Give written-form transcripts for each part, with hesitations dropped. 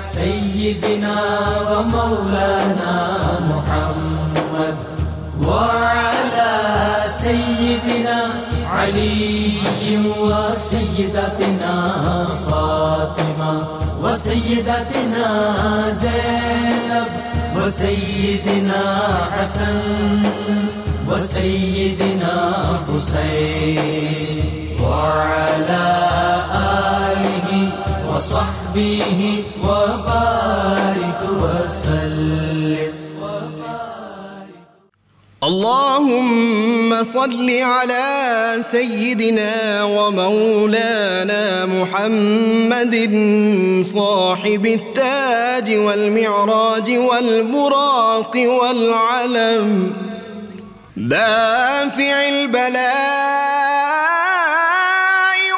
سيدنا ومولانا محمد وعلى سيدنا علي وسيدتنا فاطمة وسيدتنا زينب وسيدنا حسن وسيدنا حسين وعلى آله وصحبه وبارك وسلم. اللهم صل على سيدنا ومولانا محمد صاحب التاج والمعراج والبراق والعلم دافع البلاء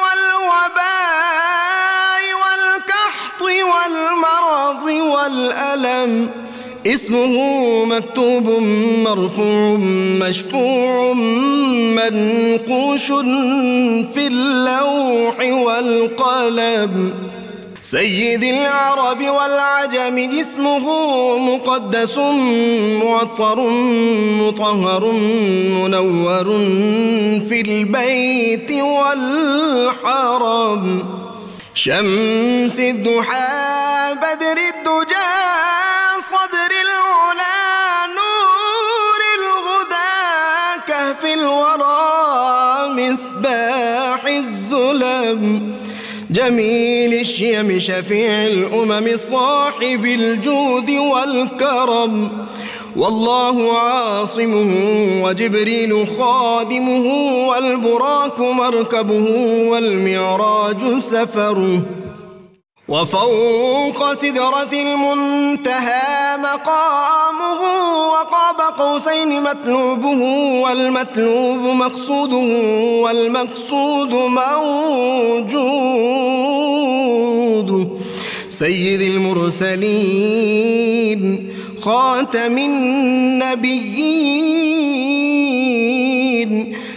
والوباء والقحط والمرض والألم اسمه مكتوب مرفوع مشفوع منقوش في اللوح والقلم سيد العرب والعجم اسمه مقدس معطر مطهر منور في البيت والحرم شمس الضحى بدر الدجى صدر العلا نور الهدى كهف الورى مصباح الظلم جميل الشيم شفيع الأمم صاحب الجود والكرم والله عاصمه وجبريل خادمه والبراق مركبه والمعراج سفره وفوق سدرة المنتهى مقامه وقاب قوسين مطلوبه والمطلوب مقصوده والمقصود موجود سيد المرسلين خاتم النبيين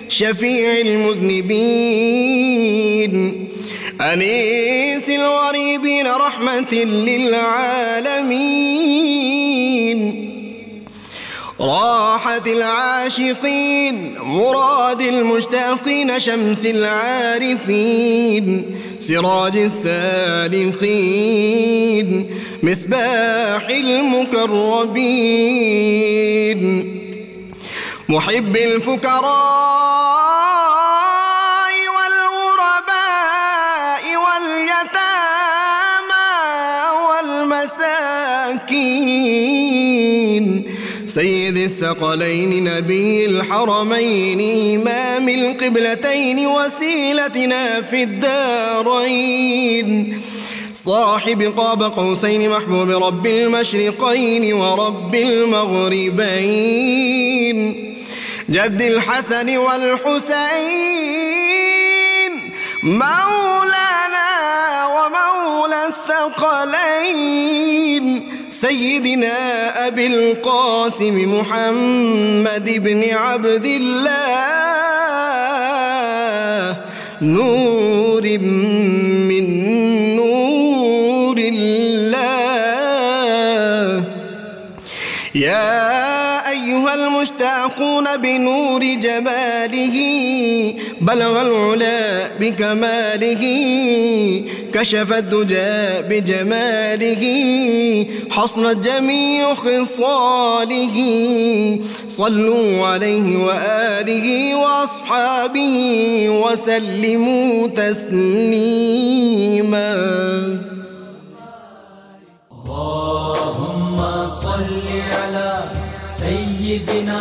شفيع المذنبين أنيس الغريبين رحمة للعالمين راحة العاشقين مراد المشتاقين شمس العارفين سراج السالكين مصباح المقربين محب الفقراء سيد الثقلين نبي الحرمين إمام القبلتين وسيلتنا في الدارين صاحب قاب قوسين محبوب رب المشرقين ورب المغربين جد الحسن والحسين مولانا ومولى الثقلين سيدنا أبي القاسم محمد بن عبد الله نور من نور الله يا أيها المشتاقون بنور جماله بلغ العلا بكماله كشف الدجى بجماله حصنت جميع خصاله صلوا عليه وآله وأصحابه وسلموا تسليما اللهم صل على سيدنا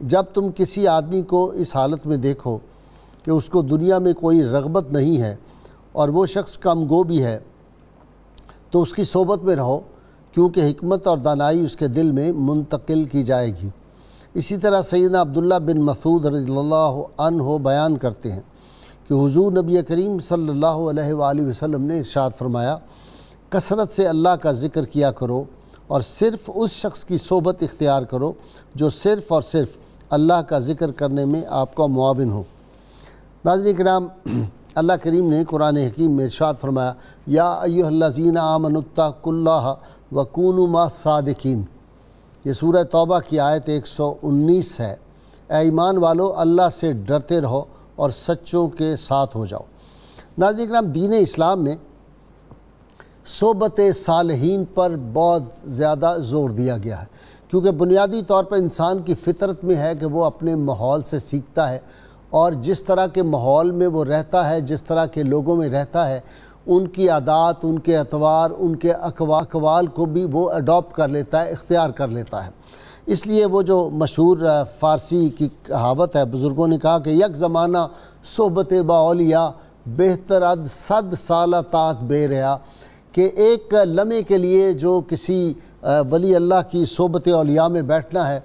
جب تم کسی آدمی کو اس حالت میں دیکھو کہ اس کو دنیا میں کوئی رغبت نہیں ہے اور وہ شخص کم گو بھی ہے تو اس کی صحبت میں رہو، کیونکہ حکمت اور دانائی اس کے دل میں منتقل کی جائے گی۔ اسی طرح سیدنا عبداللہ بن مسعود رضی اللہ عنہ بیان کرتے ہیں کہ حضور نبی کریم صلی اللہ علیہ وآلہ وسلم نے ارشاد فرمایا، کثرت سے اللہ کا ذکر کیا کرو اور صرف اس شخص کی صحبت اختیار کرو جو صرف اور صرف اللہ کا ذکر کرنے میں آپ کا معاون ہو۔ ناظرین کرام، اللہ کریم نے قرآن حکیم میں ارشاد فرمایا، یا ایھا الذین آمنوا اتقوا اللہ وکونوا مع الصادقین۔ یہ سورہ توبہ کی آیت 119 ہے۔ اے ایمان والو، اللہ سے ڈرتے رہو اور سچوں کے ساتھ ہو جاؤ۔ ناظرین کرام، دین اسلام میں صحبت صالحین پر بہت زیادہ زور دیا گیا ہے، کیونکہ بنیادی طور پر انسان کی فطرت میں ہے کہ وہ اپنے ماحول سے سیکھتا ہے، اور جس طرح کے ماحول میں وہ رہتا ہے، جس طرح کے لوگوں میں رہتا ہے، ان کی عادات، ان کے اطوار، ان کے اقوال کو بھی وہ اڈاپٹ کر لیتا ہے، اختیار کر لیتا ہے۔ اس لیے وہ جو مشہور فارسی کی کہاوت ہے، بزرگوں نے کہا کہ یک زمانہ صحبت با اولیاء بہتر اد 100 سالہ طاعت بے ریا، کہ ایک لمحے کے لیے جو کسی ولی اللہ کی صحبت اولیاء میں بیٹھنا ہے،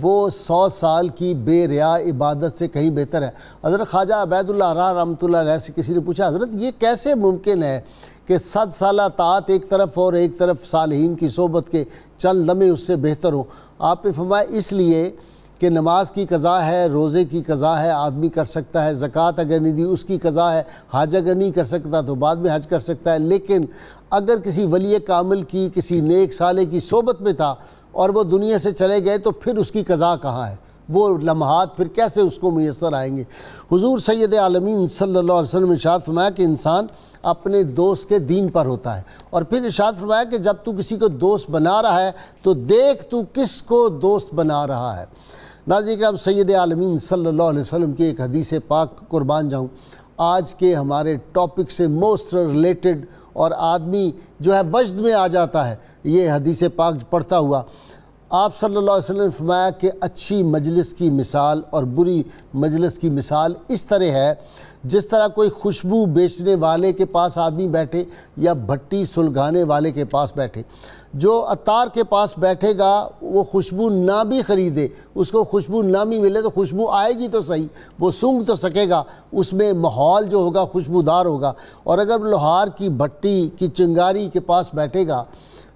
وہ 100 سال کی بے ریا عبادت سے کہیں بہتر ہے۔ حضرت خواجہ عبید اللہ راہ رحمۃ اللہ علیہ سے کسی نے پوچھا، حضرت یہ کیسے ممکن ہے کہ 100 سالہ طاعت ایک طرف اور ایک طرف صالحین کی صحبت کے چند لمحے اس سے بہتر ہوں؟ آپ نے فرمایا اس لیے کہ نماز کی قضا ہے، روزے کی قضا ہے، آدمی کر سکتا ہے، زکوٰۃ اگر نہیں دی اس کی قضا ہے، حج اگر نہیں کر سکتا تو بعد میں حج کر سکتا ہے، لیکن اگر کسی ولی کامل کی، کسی نیک صالح کی صحبت میں تھا اور وہ دنیا سے چلے گئے تو پھر اس کی قضا کہاں ہے؟ وہ لمحات پھر کیسے اس کو میسر آئیں گے؟ حضور سید عالمین صلی اللہ علیہ وسلم نے ارشاد فرمایا کہ انسان اپنے دوست کے دین پر ہوتا ہے، اور پھر ارشاد فرمایا کہ جب تو کسی کو دوست بنا رہا ہے تو دیکھ تو کس کو دوست بنا رہا ہے۔ ناظرین کرام، سید عالمین صلی اللہ علیہ وسلم کی ایک حدیث پاک قربان جاؤں، آج کے ہمارے ٹاپک سے موسٹ ریلیٹڈ، اور آدمی جو ہے وجد میں آ جاتا ہے یہ حدیث پاک پڑھتا ہوا۔ آپ صلی اللہ علیہ وسلم نے فرمایا کہ اچھی مجلس کی مثال اور بری مجلس کی مثال اس طرح ہے جس طرح کوئی خوشبو بیچنے والے کے پاس آدمی بیٹھے یا بھٹی سلگانے والے کے پاس بیٹھے۔ جو عطار کے پاس بیٹھے گا وہ خوشبو نہ بھی خریدے، اس کو خوشبو نہ بھی ملے تو خوشبو آئے گی تو صحیح، وہ سونگھ تو سکے گا، اس میں ماحول جو ہوگا خوشبودار ہوگا۔ اور اگر لوہار کی بھٹی کی چنگاری کے پاس بیٹھے گا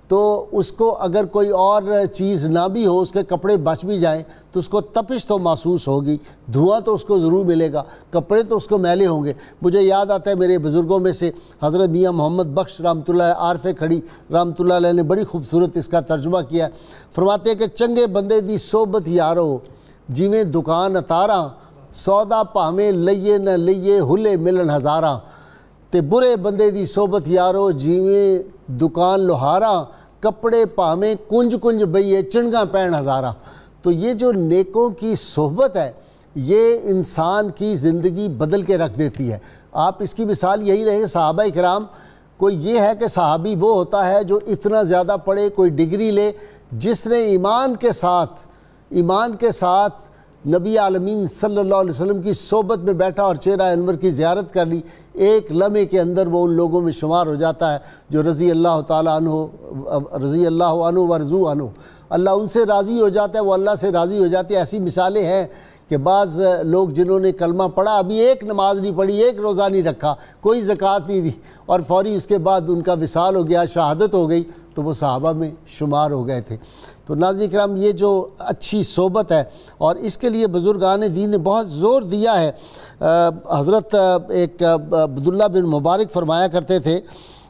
تو اس کو اگر کوئی اور چیز نہ بھی ہو، اس کے کپڑے بچ بھی جائیں تو اس کو تپش تو محسوس ہوگی، دھواں تو اس کو ضرور ملے گا، کپڑے تو اس کو میلے ہوں گے۔ مجھے یاد آتا ہے میرے بزرگوں میں سے حضرت میاں محمد بخش رحمۃ اللہ عارف کھڑی رحمۃ اللہ علیہ نے بڑی خوبصورت اس کا ترجمہ کیا ہے۔ فرماتے ہیں کہ چنگے بندے دی صحبت یارو جویں دکان اتاراں، سودا پاویں لئیے نہ لئیے ہلے ملن ہزاراں، تے برے بندے دی صحبت یارو جویں دکان لوہاراں، کپڑے پاویں کنج کنج بئیے چنگاں پین ہزاراں۔ تو یہ جو نیکوں کی صحبت ہے یہ انسان کی زندگی بدل کے رکھ دیتی ہے۔ آپ اس کی مثال یہی رہے، صحابہ کرام، کوئی یہ ہے کہ صحابی وہ ہوتا ہے جو اتنا زیادہ پڑھے، کوئی ڈگری لے، جس نے ایمان کے ساتھ نبی عالمین صلی اللہ علیہ وسلم کی صحبت میں بیٹھا اور چہرہ انور کی زیارت کر لی، ایک لمحے کے اندر وہ ان لوگوں میں شمار ہو جاتا ہے جو رضی اللہ تعالیٰ عنہ ورضو عنہ، اللہ ان سے راضی ہو جاتا ہے، وہ اللہ سے راضی ہو جاتے ہیں۔ ایسی مثالیں ہیں کہ بعض لوگ جنہوں نے کلمہ پڑھا ابھی ایک نماز نہیں پڑھی، ایک روزہ نہیں رکھا، کوئی زکوٰۃ نہیں دی، اور فوری اس کے بعد ان کا وصال ہو گیا، شہادت ہو گئی، تو وہ صحابہ میں شمار ہو گئے تھے۔ تو ناظرین کرام، یہ جو اچھی صحبت ہے اور اس کے لیے بزرگان دین نے بہت زور دیا ہے۔ حضرت ایک عبداللہ بن مبارک فرمایا کرتے تھے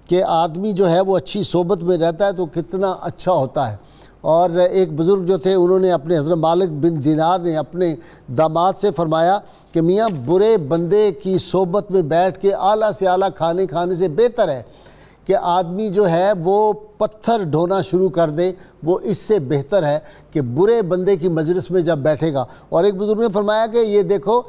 کہ آدمی جو ہے وہ اچھی صحبت میں رہتا ہے تو کتنا اچھا ہوتا ہے۔ اور ایک بزرگ جو تھے انہوں نے اپنے حضرت مالک بن دینار نے اپنے داماد سے فرمایا کہ میاں برے بندے کی صحبت میں بیٹھ کے اعلیٰ سے اعلیٰ کھانے کھانے سے بہتر ہے کہ آدمی جو ہے وہ پتھر ڈھونا شروع کر دے، وہ اس سے بہتر ہے کہ برے بندے کی مجلس میں جب بیٹھے گا۔ اور ایک بزرگ نے فرمایا کہ یہ دیکھو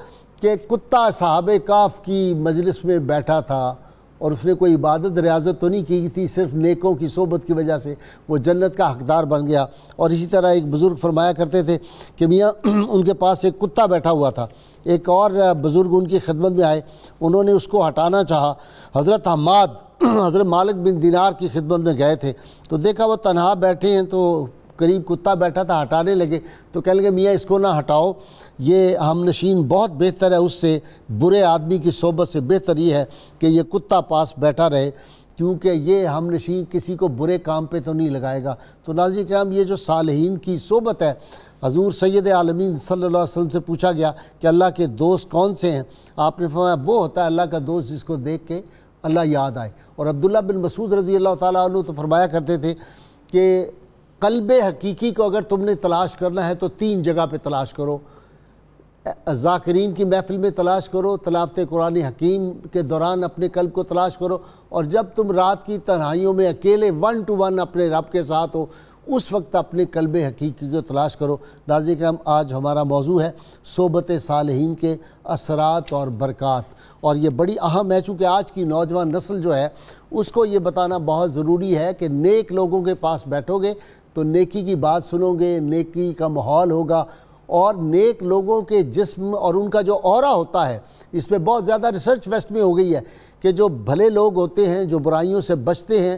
کہ کتا صحابہ کاف کی مجلس میں بیٹھا تھا اور اس نے کوئی عبادت ریاضت تو نہیں کی تھی، صرف نیکوں کی صحبت کی وجہ سے وہ جنت کا حقدار بن گیا۔ اور اسی طرح ایک بزرگ فرمایا کرتے تھے کہ میاں ان کے پاس ایک کتا بیٹھا ہوا تھا، ایک اور بزرگ ان کی خدمت میں آئے، انہوں نے اس کو ہٹانا چاہا۔ حضرت حماد حضرت مالک بن دینار کی خدمت میں گئے تھے تو دیکھا وہ تنہا بیٹھے ہیں، تو قریب کتا بیٹھا تھا، ہٹانے لگے تو کہنے لگے میاں اس کو نہ ہٹاؤ، یہ ہم نشین بہت بہتر ہے، اس سے برے آدمی کی صحبت سے بہتر یہ ہے کہ یہ کتا پاس بیٹھا رہے، کیونکہ یہ ہم نشین کسی کو برے کام پہ تو نہیں لگائے گا۔ تو ناظرین کرام یہ جو صالحین کی صحبت ہے، حضور سید عالمین صلی اللہ علیہ وسلم سے پوچھا گیا کہ اللہ کے دوست کون سے ہیں؟ آپ نے فرمایا وہ ہوتا ہے اللہ کا دوست جس کو دیکھ کے اللہ یاد آئے۔ اور عبداللہ بن مسعود رضی اللہ تعالیٰ عنہ تو فرمایا کرتے تھے کہ قلب حقیقی کو اگر تم نے تلاش کرنا ہے تو 3 جگہ پہ تلاش کرو، ذاکرین کی محفل میں تلاش کرو، تلاوت قرآن حکیم کے دوران اپنے قلب کو تلاش کرو، اور جب تم رات کی تنہائیوں میں اکیلے 1 to 1 اپنے رب کے ساتھ ہو اس وقت اپنے قلب حقیقی کو تلاش کرو۔ ناظرین کرام آج ہمارا موضوع ہے صحبت صالحین کے اثرات اور برکات، اور یہ بڑی اہم ہے چونکہ آج کی نوجوان نسل جو ہے اس کو یہ بتانا بہت ضروری ہے کہ نیک لوگوں کے پاس بیٹھو گے تو نیکی کی بات سنو گے، نیکی کا ماحول ہوگا، اور نیک لوگوں کے جسم اور ان کا جو اورا ہوتا ہے، اس پہ بہت زیادہ ریسرچ ویسٹ میں ہو گئی ہے کہ جو بھلے لوگ ہوتے ہیں جو برائیوں سے بچتے ہیں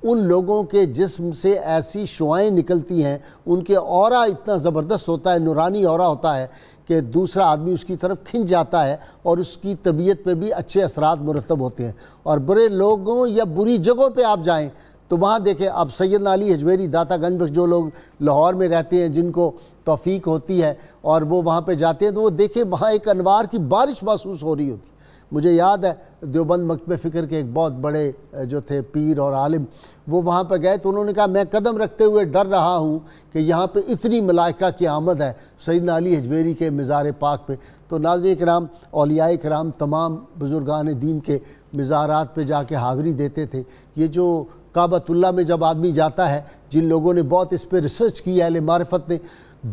ان لوگوں کے جسم سے ایسی شعائیں نکلتی ہیں، ان کے اورا اتنا زبردست ہوتا ہے، نورانی اورا ہوتا ہے کہ دوسرا آدمی اس کی طرف کھنچ جاتا ہے اور اس کی طبیعت پہ بھی اچھے اثرات مرتب ہوتے ہیں۔ اور برے لوگوں یا بری جگہوں پہ آپ جائیں تو وہاں دیکھیں، اب سیدنا علی حجویری داتا گنج بخش جو لوگ لاہور میں رہتے ہیں جن کو توفیق ہوتی ہے اور وہ وہاں پہ جاتے ہیں تو وہ دیکھیں وہاں ایک انوار کی بارش محسوس ہو رہی ہوتی ہے۔ مجھے یاد ہے دیوبند مکتبہ فکر کے ایک بہت بڑے جو تھے پیر اور عالم، وہ وہاں پہ گئے تو انہوں نے کہا میں قدم رکھتے ہوئے ڈر رہا ہوں کہ یہاں پہ اتنی ملائکہ کی آمد ہے سیدنا علی حجویری کے مزار پاک پہ۔ تو ناظرین کرام، اولیاء کرام تمام بزرگان دین کے مزارات پہ جا کے حاضری دیتے تھے۔ یہ جو کعبۃ اللہ میں جب آدمی جاتا ہے، جن لوگوں نے بہت اس پہ ریسرچ کی ہے اہل معرفت نے،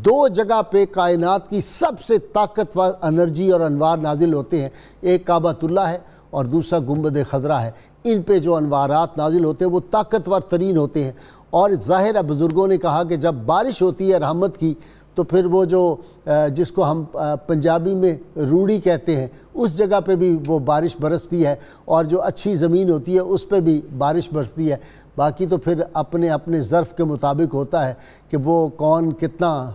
2 جگہ پہ کائنات کی سب سے طاقتور انرجی اور انوار نازل ہوتے ہیں، ایک کعبۃ اللہ ہے اور دوسرا گنبد خضرا ہے۔ ان پہ جو انوارات نازل ہوتے ہیں وہ طاقتور ترین ہوتے ہیں، اور ظاہر ہے بزرگوں نے کہا کہ جب بارش ہوتی ہے رحمت کی تو پھر وہ جو جس کو ہم پنجابی میں روڑی کہتے ہیں اس جگہ پہ بھی وہ بارش برستی ہے، اور جو اچھی زمین ہوتی ہے اس پہ بھی بارش برستی ہے۔ باقی تو پھر اپنے اپنے ظرف کے مطابق ہوتا ہے کہ وہ کون کتنا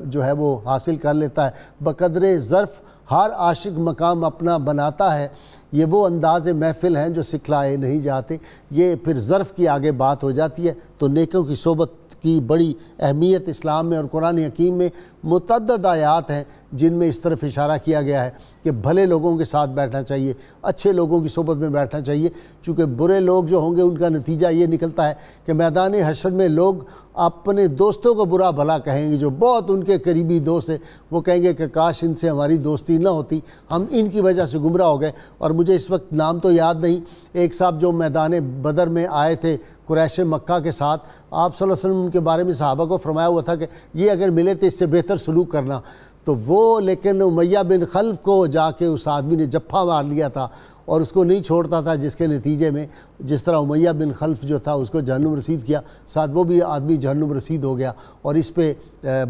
جو ہے وہ حاصل کر لیتا ہے۔ بقدر ظرف ہر عاشق مقام اپنا بناتا ہے، یہ وہ انداز محفل ہیں جو سکھلائے نہیں جاتے۔ یہ پھر ظرف کی آگے بات ہو جاتی ہے۔ تو نیکوں کی صحبت کی بڑی اہمیت اسلام میں اور قرآن حکیم میں متعدد آیات ہیں جن میں اس طرف اشارہ کیا گیا ہے کہ بھلے لوگوں کے ساتھ بیٹھنا چاہیے، اچھے لوگوں کی صحبت میں بیٹھنا چاہیے، چونکہ برے لوگ جو ہوں گے ان کا نتیجہ یہ نکلتا ہے کہ میدان حشر میں لوگ اپنے دوستوں کو برا بھلا کہیں گے، جو بہت ان کے قریبی دوست ہیں وہ کہیں گے کہ کاش ان سے ہماری دوستی نہ ہوتی، ہم ان کی وجہ سے گمراہ ہو گئے۔ اور مجھے اس وقت نام تو یاد نہیں، ایک صاحب جو میدان بدر میں آئے تھے قریش مکہ کے ساتھ، آپ صلی اللہ علیہ وسلم ان کے بارے میں صحابہ کو فرمایا ہوا تھا کہ یہ اگر ملے تو اس سے بہتر سلوک کرنا، تو وہ لیکن امیہ بن خلف کو جا کے اس آدمی نے جپھا مار لیا تھا اور اس کو نہیں چھوڑتا تھا، جس کے نتیجے میں جس طرح امیہ بن خلف جو تھا اس کو جہنم رسید کیا، ساتھ وہ بھی آدمی جہنم رسید ہو گیا۔ اور اس پہ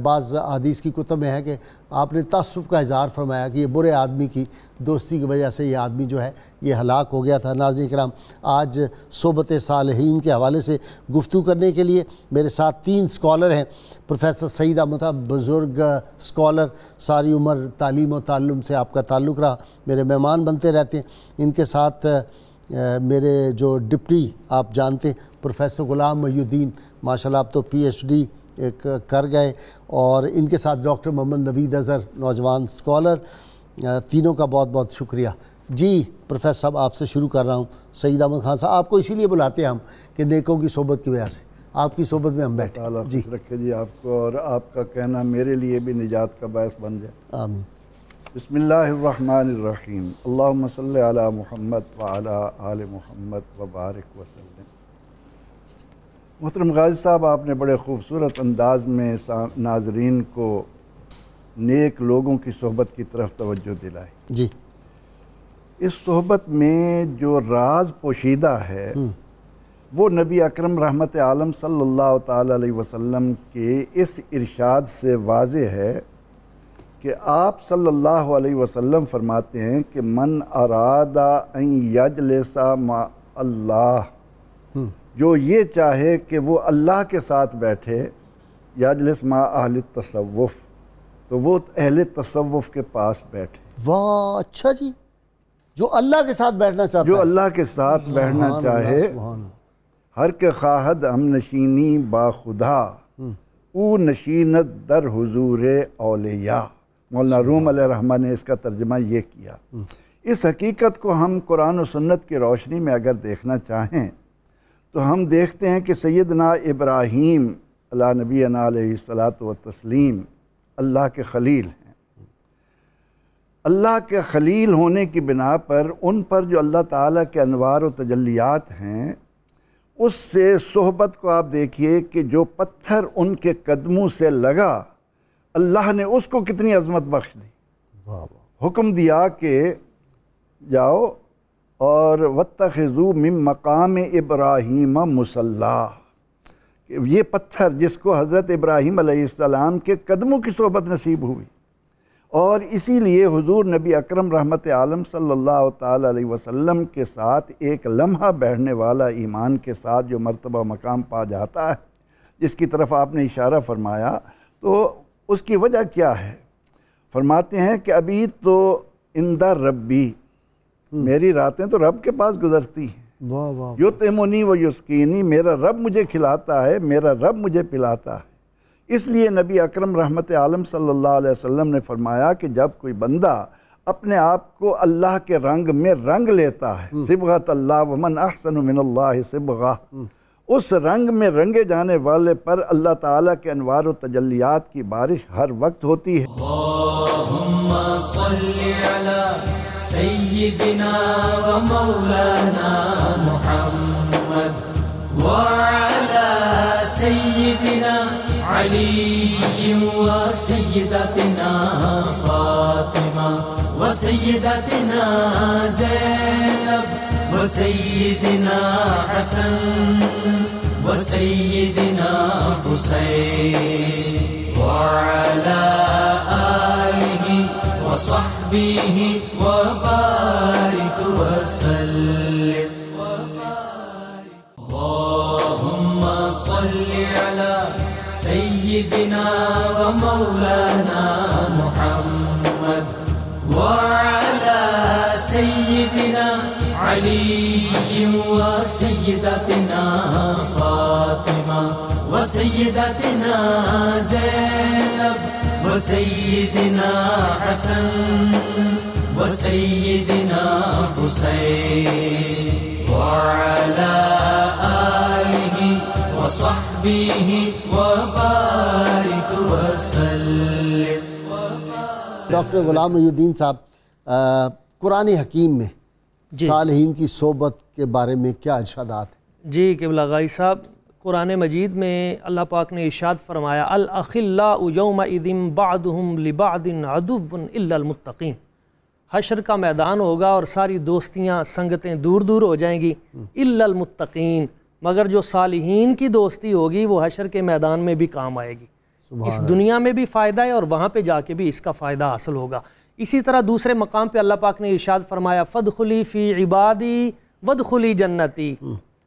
بعض حدیث کی کتب میں ہے کہ آپ نے تاسف کا اظہار فرمایا کہ یہ برے آدمی کی دوستی کی وجہ سے یہ آدمی جو ہے یہ ہلاک ہو گیا تھا۔ ناظرین کرام، آج صحبت صالحین کے حوالے سے گفتگو کرنے کے لیے میرے ساتھ 3 اسکالر ہیں۔ پروفیسر سعید احمد صاحب بزرگ اسکالر، ساری عمر تعلیم و تعلم سے آپ کا تعلق رہا، میرے مہمان بنتے رہتے ہیں۔ ان کے ساتھ میرے جو ڈپٹی آپ جانتے ہیں پروفیسر غلام محی الدین، ماشاءاللہ آپ تو PhD کر گئے، اور ان کے ساتھ ڈاکٹر محمد نوید اظہر نوجوان اسکالر۔ تینوں کا بہت بہت شکریہ۔ جی پروفیسر صاحب آپ سے شروع کر رہا ہوں۔ سعید احمد خان صاحب، آپ کو اسی لیے بلاتے ہیں ہم کہ نیکوں کی صحبت کی وجہ سے آپ کی صحبت میں ہم بیٹھے۔ جی رکھے جی آپ کو، اور آپ کا کہنا میرے لیے بھی نجات کا باعث بن جائے۔ آمین۔ بسم اللہ الرحمن الرحیم، اللہم صلی علی محمد وعلی آل محمد وبارک وسلم۔ محترم غازی صاحب، آپ نے بڑے خوبصورت انداز میں ناظرین کو نیک لوگوں کی صحبت کی طرف توجہ دلائی۔ جی، اس صحبت میں جو راز پوشیدہ ہے وہ نبی اکرم رحمت عالم صلی اللہ تعالی علیہ وسلم کے اس ارشاد سے واضح ہے کہ آپ صلی اللہ علیہ وسلم فرماتے ہیں کہ من اراد ان یجلس مع اللہ، جو یہ چاہے کہ وہ اللہ کے ساتھ بیٹھے، یجلس مع اہل التصوف، تو وہ اہل تصوف کے پاس بیٹھے۔ واہ، اچھا جی، جو اللہ کے ساتھ بیٹھنا چاہتا ہے، جو اللہ کے ساتھ بیٹھنا چاہے، ہر کے خواہد ہم نشینی با خدا، او نشینت در حضور اولیاء۔ مولانا روم علیہ الرحمہ نے اس کا ترجمہ یہ کیا۔ اس حقیقت کو ہم قرآن و سنت کی روشنی میں اگر دیکھنا چاہیں تو ہم دیکھتے ہیں کہ سیدنا ابراہیم علیہ نبینا علیہ الصلاۃ والتسلیم اللہ کے خلیل ہیں۔ اللہ کے خلیل ہونے کی بنا پر ان پر جو اللہ تعالیٰ کے انوار و تجلیات ہیں، اس سے صحبت کو آپ دیکھیے کہ جو پتھر ان کے قدموں سے لگا، اللہ نے اس کو کتنی عظمت بخش دی۔ حکم دیا کہ جاؤ اور وَاتَّخِذُوا مِن مقام ابراہیم مصلی، کہ یہ پتھر جس کو حضرت ابراہیم علیہ السلام کے قدموں کی صحبت نصیب ہوئی، اور اسی لیے حضور نبی اکرم رحمت عالم صلی اللہ تعالی علیہ وسلم کے ساتھ ایک لمحہ بیٹھنے والا ایمان کے ساتھ جو مرتبہ مقام پا جاتا ہے، جس کی طرف آپ نے اشارہ فرمایا، تو اس کی وجہ کیا ہے؟ فرماتے ہیں کہ ابھی تو عند ربی، میری راتیں تو رب کے پاس گزرتی ہیں، یطعمنی و یسقینی، میرا رب مجھے کھلاتا ہے، میرا رب مجھے پلاتا ہے۔ اس لیے نبی اکرم رحمت عالم صلی اللہ علیہ وسلم نے فرمایا کہ جب کوئی بندہ اپنے آپ کو اللہ کے رنگ میں رنگ لیتا ہے، صبغۃ اللہ ومن احسن من اللہ صبغہ، اس رنگ میں رنگے جانے والے پر اللہ تعالیٰ کے انوار و تجلیات کی بارش ہر وقت ہوتی ہے۔ اللہم صلی علی سیدنا و مولانا محمد وعلی سیدنا علی و سیدتنا فاطمہ و سیدتنا زینب و سیدنا حسن و سیدنا حسین وعلی آلہ و صحبہ و بارک وسلم۔ اللہم صلی علی سیدنا و مولانا محمد وعلی سیدنا علی و سیدتنا فاطمہ و سیدتنا زینب و سیدنا حسن و سیدنا حسین وعلی آلہ و صحبہ و بارک وسلم۔ ڈاکٹر غلام محی الدین صاحب، قرآن حکیم میں صالحین کی صحبت کے بارے میں کیا ارشادات ہیں؟ جی قبلہ غائی صاحب، قرآن مجید میں اللہ پاک نے ارشاد فرمایا الاخلاء یومئذ بعضهم لبعض عدو الا المتقین۔ حشر کا میدان ہوگا اور ساری دوستیاں سنگتیں دور دور ہو جائیں گی، الا المتقین، مگر جو صالحین کی دوستی ہوگی وہ حشر کے میدان میں بھی کام آئے گی۔ اس دنیا میں بھی فائدہ ہے اور وہاں پہ جا کے بھی اس کا فائدہ حاصل ہوگا۔ اسی طرح دوسرے مقام پہ اللہ پاک نے ارشاد فرمایا فادخلی فی عبادی وادخلی جنتی،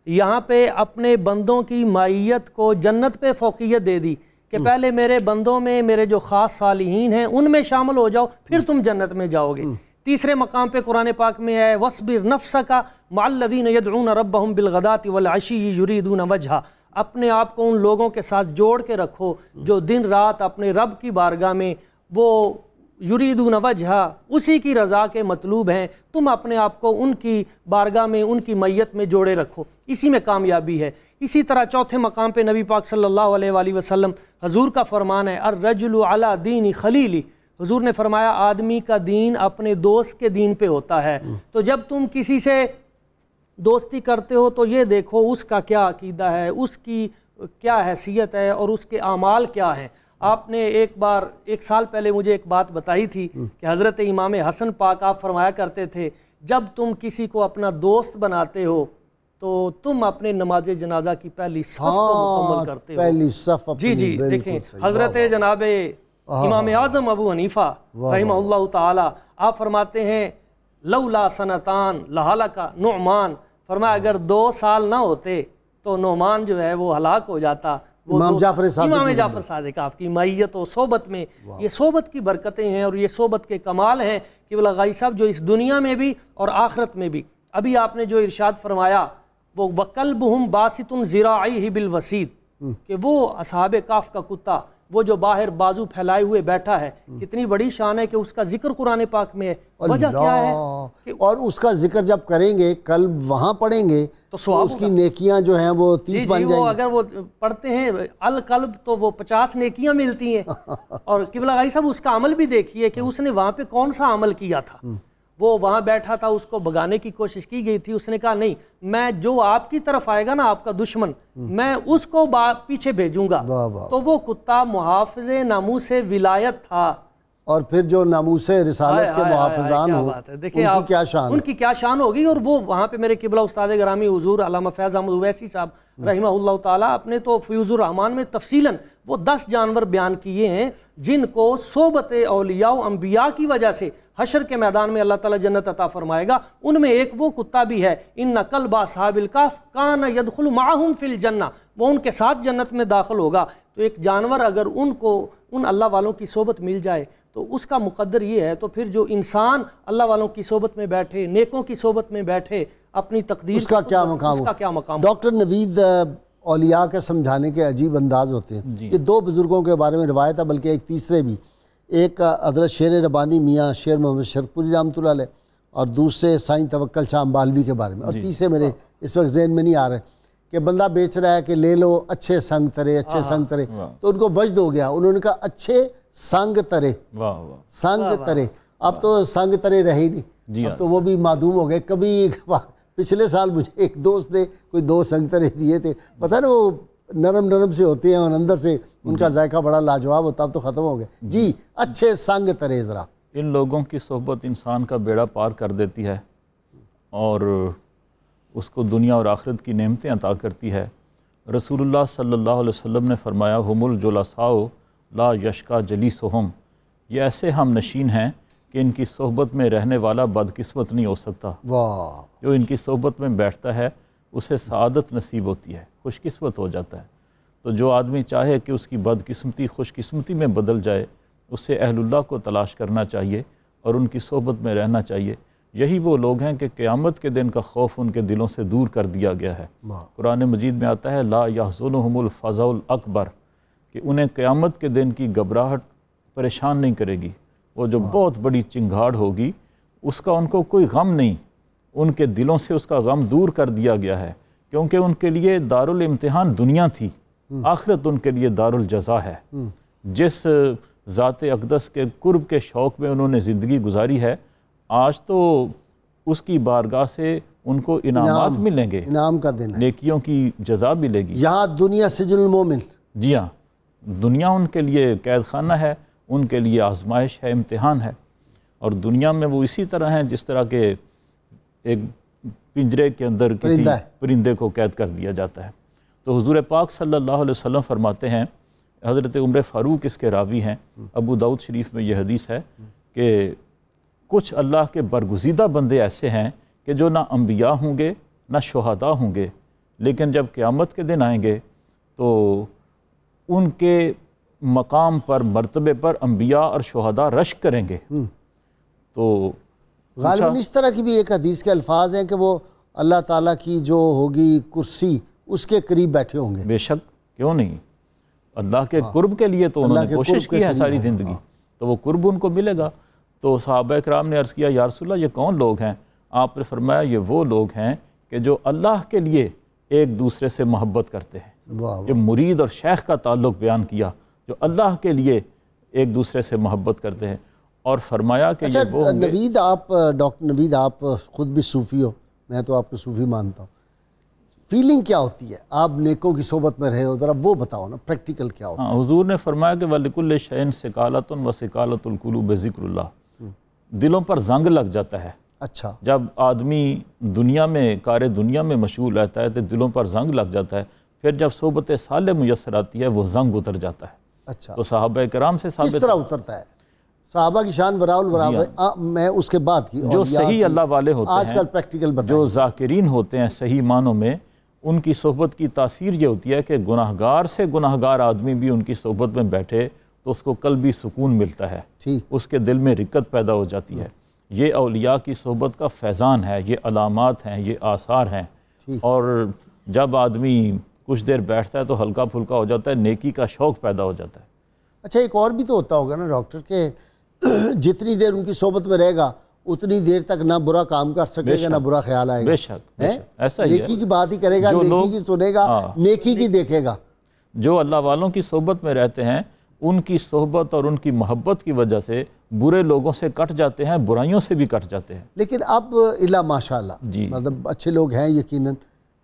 یہاں پہ اپنے بندوں کی معیت کو جنت پہ فوقیت دے دی کہ پہلے میرے بندوں میں میرے جو خاص صالحین ہیں ان میں شامل ہو جاؤ، پھر تم جنت میں جاؤ گے۔ تیسرے مقام پہ قرآن پاک میں ہے وَاصْبِرْ نَفْسَكَ مَعَ الَّذِينَ يَدْعُونَ رَبَّهُمْ بِالْغَدَاةِ وَالْعَشِيِّ يُرِيدُونَ وَجْهَهُ، اپنے آپ کو ان لوگوں کے ساتھ جوڑ کے رکھو جو دن رات اپنے رب کی بارگاہ میں وہ یریدون وجہ، اسی کی رضا کے مطلوب ہیں، تم اپنے آپ کو ان کی بارگاہ میں ان کی میت میں جوڑے رکھو، اسی میں کامیابی ہے۔ اسی طرح چوتھے مقام پہ نبی پاک صلی اللہ علیہ وآلہ وسلم حضور کا فرمان ہے الرجل علی دین خلیلی، حضور نے فرمایا آدمی کا دین اپنے دوست کے دین پہ ہوتا ہے۔ تو جب تم کسی سے دوستی کرتے ہو تو یہ دیکھو اس کا کیا عقیدہ ہے، اس کی کیا حیثیت ہے اور اس کے اعمال کیا ہیں۔ آپ نے ایک سال پہلے مجھے ایک بات بتائی تھی کہ حضرت امام حسن پاک آپ فرمایا کرتے تھے جب تم کسی کو اپنا دوست بناتے ہو تو تم اپنے نماز جنازہ کی پہلی صف کو مکمل کرتے ہو. پہلی صف جی جی دیکھیں حضرت جناب امام اعظم ابو حنیفہ رحمہ اللہ تعالی آپ فرماتے ہیں لولا سنتان لہلک نعمان، فرمایا اگر 2 سال نہ ہوتے تو نعمان جو ہے وہ ہلاک ہو جاتا. امام جعفر صادق آپ کی معیت و صحبت میں یہ صحبت کی برکتیں ہیں اور یہ صحبت کے کمال ہیں کہ غائی صاحب جو اس دنیا میں بھی اور آخرت میں بھی. ابھی آپ نے جو ارشاد فرمایا وہ وَقَلْبُهُمْ بَاسِطٌ ذِرَاعِهِ بِالْوَسِيدِ کہ وہ اصحاب کاف کا کتا وہ جو باہر بازو پھیلائے ہوئے بیٹھا ہے، کتنی بڑی شان ہے کہ اس کا ذکر قرآن پاک میں ہے. وجہ کیا ہے؟ اور اس کا ذکر جب کریں گے قلب وہاں پڑھیں گے تو اس کی نیکیاں جو ہیں وہ 30 بن جائیں گی. اگر وہ پڑھتے ہیں القلب تو وہ 50 نیکیاں ملتی ہیں. اور قبلہ غائی صاحب اس کا عمل بھی دیکھیے کہ اس نے وہاں پہ کون سا عمل کیا تھا. وہ وہاں بیٹھا تھا، اس کو بھگانے کی کوشش کی گئی تھی، اس نے کہا نہیں میں جو آپ کی طرف آئے گا نا آپ کا دشمن میں اس کو پیچھے بھیجوں گا. تو وہ کتا محافظ ناموس ولایت تھا. اور پھر جو ناموس رسالت کے محافظان ہو ان کی کیا شان، ان کی کیا شان ہوگی. اور وہ وہاں پہ میرے قبلہ استاد گرامی حضور علامہ فیض احمد اویسی صاحب رحمہ اللہ تعالیٰ اپنے تو فیوز الرحمان میں تفصیلاً وہ 10 جانور بیان کیے ہیں جن کو صحبت اولیاء و انبیاء کی وجہ سے حشر کے میدان میں اللہ تعالیٰ جنت عطا فرمائے گا. ان میں ایک وہ کتا بھی ہے ان کلب اصحاب الکہف کان یدخل معہم فی الجنہ، وہ ان کے ساتھ جنت میں داخل ہوگا. تو ایک جانور اگر ان کو ان اللہ والوں کی صحبت مل جائے تو اس کا مقدر یہ ہے. تو پھر جو انسان اللہ والوں کی صحبت میں بیٹھے، نیکوں کی صحبت میں بیٹھے، اپنی تقدیر اس کا کیا مقام. ڈاکٹر نوید اولیاء کے سمجھانے کے عجیب انداز ہوتے ہیں. یہ 2 بزرگوں کے بارے میں روایت ہے، بلکہ ایک تیسرے بھی. ایک حضرت شیر ربانی میاں شیر محمد شرقپوری رحمۃ اللہ علیہ، اور دوسرے سائیں توکل شاہ امبالوی کے بارے میں. اور تیسرے میرے اس وقت ذہن میں نہیں آ رہے کہ بندہ بیچ رہا ہے کہ لے لو اچھے سنگ ترے، اچھے سنگ ترے. تو ان کو وجد ہو گیا، انہوں نے کہا اچھے سنگ ترے، سنگ ترے. اب تو سنگ ترے رہے ہی نہیں، اب تو وہ بھی معدوم ہو گئے. کبھی پچھلے سال مجھے ایک دوست نے کوئی 2 سنگ ترے دیے تھے، پتہ نا وہ نرم سے ہوتے ہیں اور اندر سے ان کا ذائقہ بڑا لاجواب ہوتا. اب تو ختم ہو گئے. جی اچھے سنگ ترے. ذرا ان لوگوں کی صحبت انسان کا بیڑا پار کر دیتی ہے اور اس کو دنیا اور آخرت کی نعمتیں عطا کرتی ہے. رسول اللہ صلی اللہ علیہ وسلم نے فرمایا ہم الجلساء لا یشکا جلیسہم، یہ ایسے ہم نشین ہیں کہ ان کی صحبت میں رہنے والا بدقسمت نہیں ہو سکتا. جو ان کی صحبت میں بیٹھتا ہے اسے سعادت نصیب ہوتی ہے، خوش قسمت ہو جاتا ہے. تو جو آدمی چاہے کہ اس کی بدقسمتی خوش قسمتی میں بدل جائے، اسے اہل اللہ کو تلاش کرنا چاہیے اور ان کی صحبت میں رہنا چاہیے. یہی وہ لوگ ہیں کہ قیامت کے دن کا خوف ان کے دلوں سے دور کر دیا گیا ہے. قرآن مجید میں آتا ہے لا یحزنہم الفزع الاکبر، کہ انہیں قیامت کے دن کی گھبراہٹ پریشان نہیں کرے گی. وہ جو بہت بڑی چنگھاڑ ہوگی اس کا ان کو کوئی غم نہیں، ان کے دلوں سے اس کا غم دور کر دیا گیا ہے، کیونکہ ان کے لیے دارالامتحان دنیا تھی، آخرت ان کے لیے دارالجزا ہے. جس ذات اقدس کے قرب کے شوق میں انہوں نے زندگی گزاری ہے، آج تو اس کی بارگاہ سے ان کو انعامات ملیں گے، انعام کا دن ہے، نیکیوں کی جزا ملے گی. یہاں دنیا سجن المومن، جی ہاں، دنیا ان کے لیے قید خانہ ہے، ان کے لیے آزمائش ہے، امتحان ہے. اور دنیا میں وہ اسی طرح ہیں جس طرح کہ ایک پنجرے کے اندر کسی پرندے کو قید کر دیا جاتا ہے. تو حضور پاک صلی اللہ علیہ وسلم فرماتے ہیں، حضرت عمر فاروق اس کے راوی ہیں، ابو داؤد شریف میں یہ حدیث ہے کہ کچھ اللہ کے برگزیدہ بندے ایسے ہیں کہ جو نہ انبیاء ہوں گے نہ شہداء ہوں گے، لیکن جب قیامت کے دن آئیں گے تو ان کے مقام پر مرتبے پر انبیاء اور شہداء رشک کریں گے. تو غالباً اس طرح کی بھی ایک حدیث کے الفاظ ہیں کہ وہ اللہ تعالیٰ کی جو ہوگی کرسی اس کے قریب بیٹھے ہوں گے. بے شک، کیوں نہیں، اللہ کے قرب کے لیے تو انہوں نے کوشش کی ہے ساری زندگی، تو وہ قرب ان کو ملے گا. تو صحابہ کرام نے عرض کیا یا رسول اللہ یہ کون لوگ ہیں؟ آپ نے فرمایا یہ وہ لوگ ہیں کہ جو اللہ کے لیے ایک دوسرے سے محبت کرتے ہیں. یہ مرید اور شیخ کا تعلق بیان کیا، جو اللہ کے لیے ایک دوسرے سے محبت کرتے ہیں. اور فرمایا کہ یہ وہ ہوں گے. نوید، آپ ڈاکٹر نوید آپ خود بھی صوفی ہو، میں تو آپ کو صوفی مانتا ہوں. فیلنگ کیا ہوتی ہے آپ نیکوں کی صحبت میں رہے ہو؟ ذرا وہ بتاؤ نا، پریکٹیکل کیا ہوتا ہے. حضور نے فرمایا کہ وَلِكُلِّ شَيْءٍ سِقَالَةٌ وَسِقَالَةُ الْقُلُوبِ ذِكْرُ اللَّهِ، دلوں پر زنگ لگ جاتا ہے اچھا، جب آدمی دنیا میں کار دنیا میں مشغول رہتا ہے تو دلوں پر زنگ لگ جاتا ہے، پھر جب صحبت صالح میسر آتی ہے وہ زنگ اتر جاتا ہے۔ اچھا، تو صحابہ کرام سے کس ثابت طرح اترتا ہے؟ صحابہ کی شان وراء الوراء میں اس کے بعد کی جو صحیح اللہ والے ہوتے آج ہیں، کل پریکٹیکل بتائیں۔ جو ذاکرین ہوتے ہیں صحیح معنوں میں، ان کی صحبت کی تاثیر یہ ہوتی ہے کہ گناہگار سے گناہگار آدمی بھی ان کی صحبت میں بیٹھے تو اس کو قلبی سکون ملتا ہے، ٹھیک، اس کے دل میں رقت پیدا ہو جاتی ہے۔ یہ اولیاء کی صحبت کا فیضان ہے، یہ علامات ہیں، یہ آثار ہیں۔ اور جب آدمی کچھ دیر بیٹھتا ہے تو ہلکا پھلکا ہو جاتا ہے، نیکی کا شوق پیدا ہو جاتا ہے۔ اچھا، ایک اور بھی تو ہوتا ہوگا نا ڈاکٹر کہ جتنی دیر ان کی صحبت میں رہے گا اتنی دیر تک نہ برا کام کر سکے گا نہ برا خیال آئے گا۔ بے شک ایسا ہی ہے۔ نیکی کی بات ہی کرے گا، نیکی کی سنے گا، نیکی کی دیکھے گا۔ جو اللہ والوں کی صحبت میں رہتے ہیں ان کی صحبت اور ان کی محبت کی وجہ سے برے لوگوں سے کٹ جاتے ہیں، برائیوں سے بھی کٹ جاتے ہیں۔ لیکن اب الا ماشاء اللہ جی، مطلب اچھے لوگ ہیں یقیناً،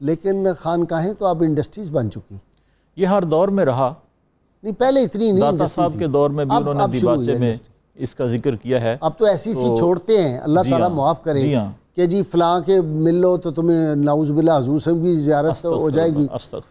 لیکن خانقاہیں تو اب انڈسٹریز بن چکی۔ یہ ہر دور میں رہا، نہیں پہلے اتنی نہیں، داتا صاحب کے دور میں بھی انہوں نے دیباچے میں اس کا ذکر کیا ہے۔ اب تو ایسی سی چھوڑتے ہیں، اللہ تعالیٰ معاف کرے کہ جی فلاں کے مل لو تو تمہیں نعوذ باللہ حضور سے بھی زیارت ہو جائے گی،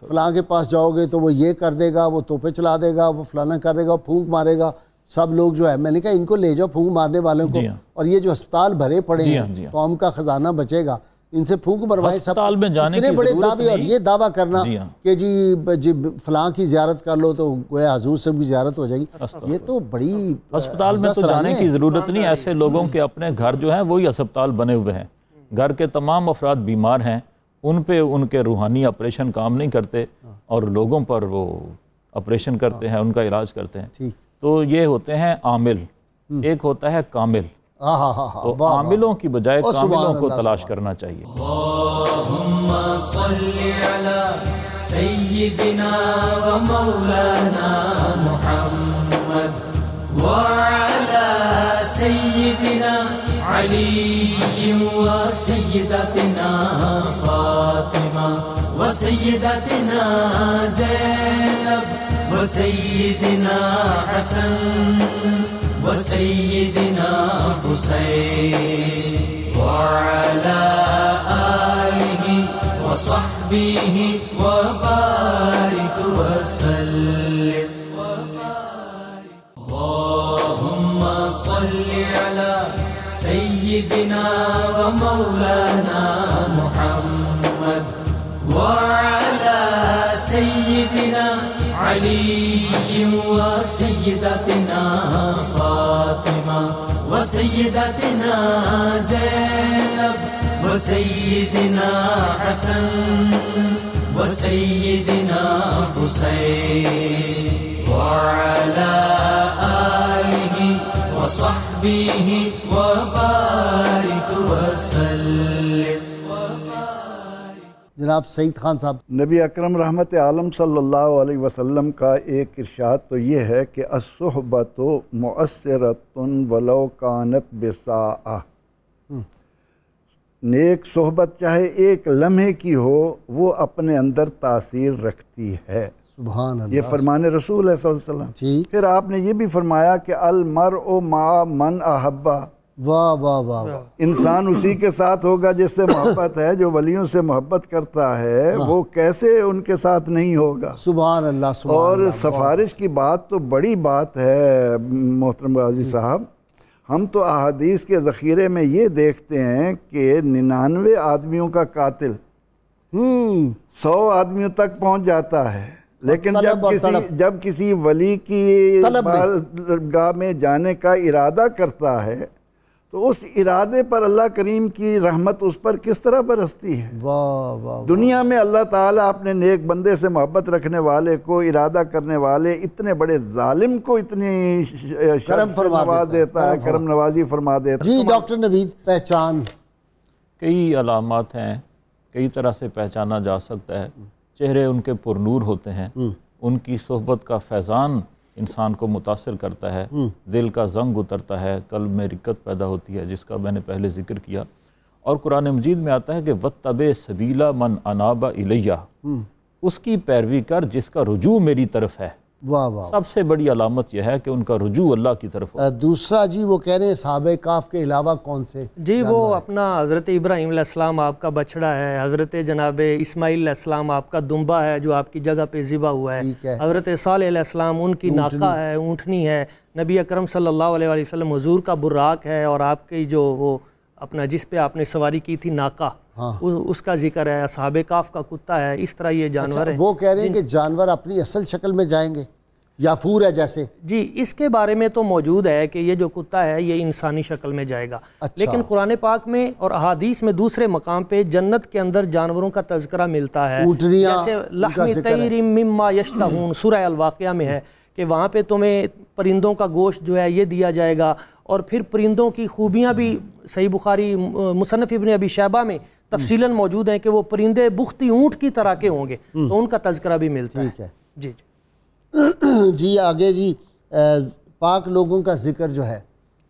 فلاں کے پاس جاؤ گے تو وہ یہ کر دے گا، وہ توپے چلا دے گا، وہ فلانا کر دے گا، پھونک مارے گا۔ سب لوگ جو ہے، میں نے کہا ان کو لے جاؤ پھونک مارنے والوں کو، اور یہ جو ہسپتال بھرے پڑے ہیں قوم کا خزانہ بچے گا، ان سے پھونک مروائیں۔ سب اتنے بڑے دعوے اور یہ دعویٰ کرنا کہ جی فلاں کی زیارت کر لو تو گویا حضور سے بھی زیارت ہو جائے گی، یہ تو بڑی ہسپتال میں تو جانے کی ضرورت نہیں۔ ایسے لوگوں کے اپنے گھر جو ہیں وہی ہسپتال بنے ہوئے ہیں، گھر کے تمام افراد بیمار ہیں، ان پہ ان کے روحانی آپریشن کام نہیں کرتے اور لوگوں پر وہ آپریشن کرتے ہیں، ان کا علاج کرتے ہیں۔ تو یہ ہوتے ہیں عامل، ایک ہوتا ہے کامل۔ تو عاملوں کی بجائے کاملوں کو تلاش کرنا چاہیے۔ اللہم صلی علی سیدنا و مولانا محمد وعلی سیدنا علی و سیدتنا فاطمہ و سیدتنا زینب و سیدنا حسن وسيدنا حسين وعلى آله وصحبه وبارك وسلم اللهم صل على سيدنا ومولانا محمد وعلى سيدنا علي وسيدتنا فاطمة وسيدتنا زينب وسيدنا حسن وسيدنا حسين وعلى آله وصحبه وبارك وسلم۔ جناب سعید خان صاحب، نبی اکرم رحمت عالم صلی اللہ علیہ وسلم کا ایک ارشاد تو یہ ہے کہ الصحبۃ مؤثرۃ ولو کانت بساعۃ، نیک صحبت چاہے ایک لمحے کی ہو وہ اپنے اندر تاثیر رکھتی ہے۔ سبحان اللہ، یہ فرمان رسول ہے صلی اللہ علیہ وسلم۔ پھر آپ نے یہ بھی فرمایا کہ المرء مع من احبہ، واہ واہ واہ، انسان اسی کے ساتھ ہوگا جس سے محبت ہے، جو ولیوں سے محبت کرتا ہے وہ کیسے ان کے ساتھ نہیں ہوگا۔ سبحان اللہ، سبحان اور اللہ۔ سفارش کی بات تو بڑی بات ہے محترم غازی صاحب، ہم تو احادیث کے ذخیرے میں یہ دیکھتے ہیں کہ 99 آدمیوں کا قاتل 100 آدمیوں تک پہنچ جاتا ہے، لیکن جب کسی ولی کی بارگاہ میں جانے کا ارادہ کرتا ہے تو اس ارادے پر اللہ کریم کی رحمت اس پر کس طرح برستی ہے۔ واہ واہ، دنیا میں اللہ تعالیٰ اپنے نیک بندے سے محبت رکھنے والے کو، ارادہ کرنے والے اتنے بڑے ظالم کو اتنی کرم فرما دیتا ہے، کرم نوازی فرما دیتا ہے۔ جی ڈاکٹر نوید، پہچان کئی علامات ہیں، کئی طرح سے پہچانا جا سکتا ہے۔ چہرے ان کے پرنور ہوتے ہیں، ان کی صحبت کا فیضان انسان کو متاثر کرتا ہے، دل کا زنگ اترتا ہے، قلب میں رقت پیدا ہوتی ہے جس کا میں نے پہلے ذکر کیا۔ اور قرآن مجید میں آتا ہے کہ وَاتَّبِعْ سَبِيلَ مَنْ أَنَابَ إِلَيَّ، اس کی پیروی کر جس کا رجوع میری طرف ہے۔ واہ واہ۔ سب سے بڑی علامت یہ ہے کہ ان کا رجوع اللہ کی طرف ہو۔ دوسرا جی وہ کہہ رہے ہیں صحابہ کہف کے علاوہ کون سے؟ جی وہ اپنا حضرت ابراہیم علیہ السلام آپ کا بچڑا ہے، حضرت جناب اسماعیل علیہ السلام آپ کا دمبا ہے جو آپ کی جگہ پہ ذبح ہوا ہے، حضرت صالح علیہ السلام ان کی ناقہ ہے، اونٹنی ہے، نبی اکرم صلی اللہ علیہ وسلم حضور کا براق ہے، اور آپ کی جو وہ اپنا جس پہ آپ نے سواری کی تھی ناقہ اس کا ذکر ہے، اصحاب کہف کا کتا ہے، اس طرح یہ جانور ہیں۔ وہ کہہ رہے ہیں کہ جانور اپنی اصل شکل میں جائیں گے یا فور ہے جیسے؟ جی اس کے بارے میں تو موجود ہے کہ یہ جو کتا ہے یہ انسانی شکل میں جائے گا، لیکن قرآن پاک میں اور احادیث میں دوسرے مقام پہ جنت کے اندر جانوروں کا تذکرہ ملتا ہے، جیسے لحم طیر مما یشتہون سورہ الواقعہ میں ہے کہ وہاں پہ تمہیں پرندوں کا گوشت جو ہے یہ دیا جائے گا، اور پھر پرندوں کی خوبیاں بھی صحیح بخاری مصنف ابن ابی شیبہ میں تفصیلاً موجود ہیں کہ وہ پرندے بختی اونٹ کی طرح کے ہوں گے، تو ان کا تذکرہ بھی ملتا ہے۔ جی جی آگے جی پاک لوگوں کا ذکر جو ہے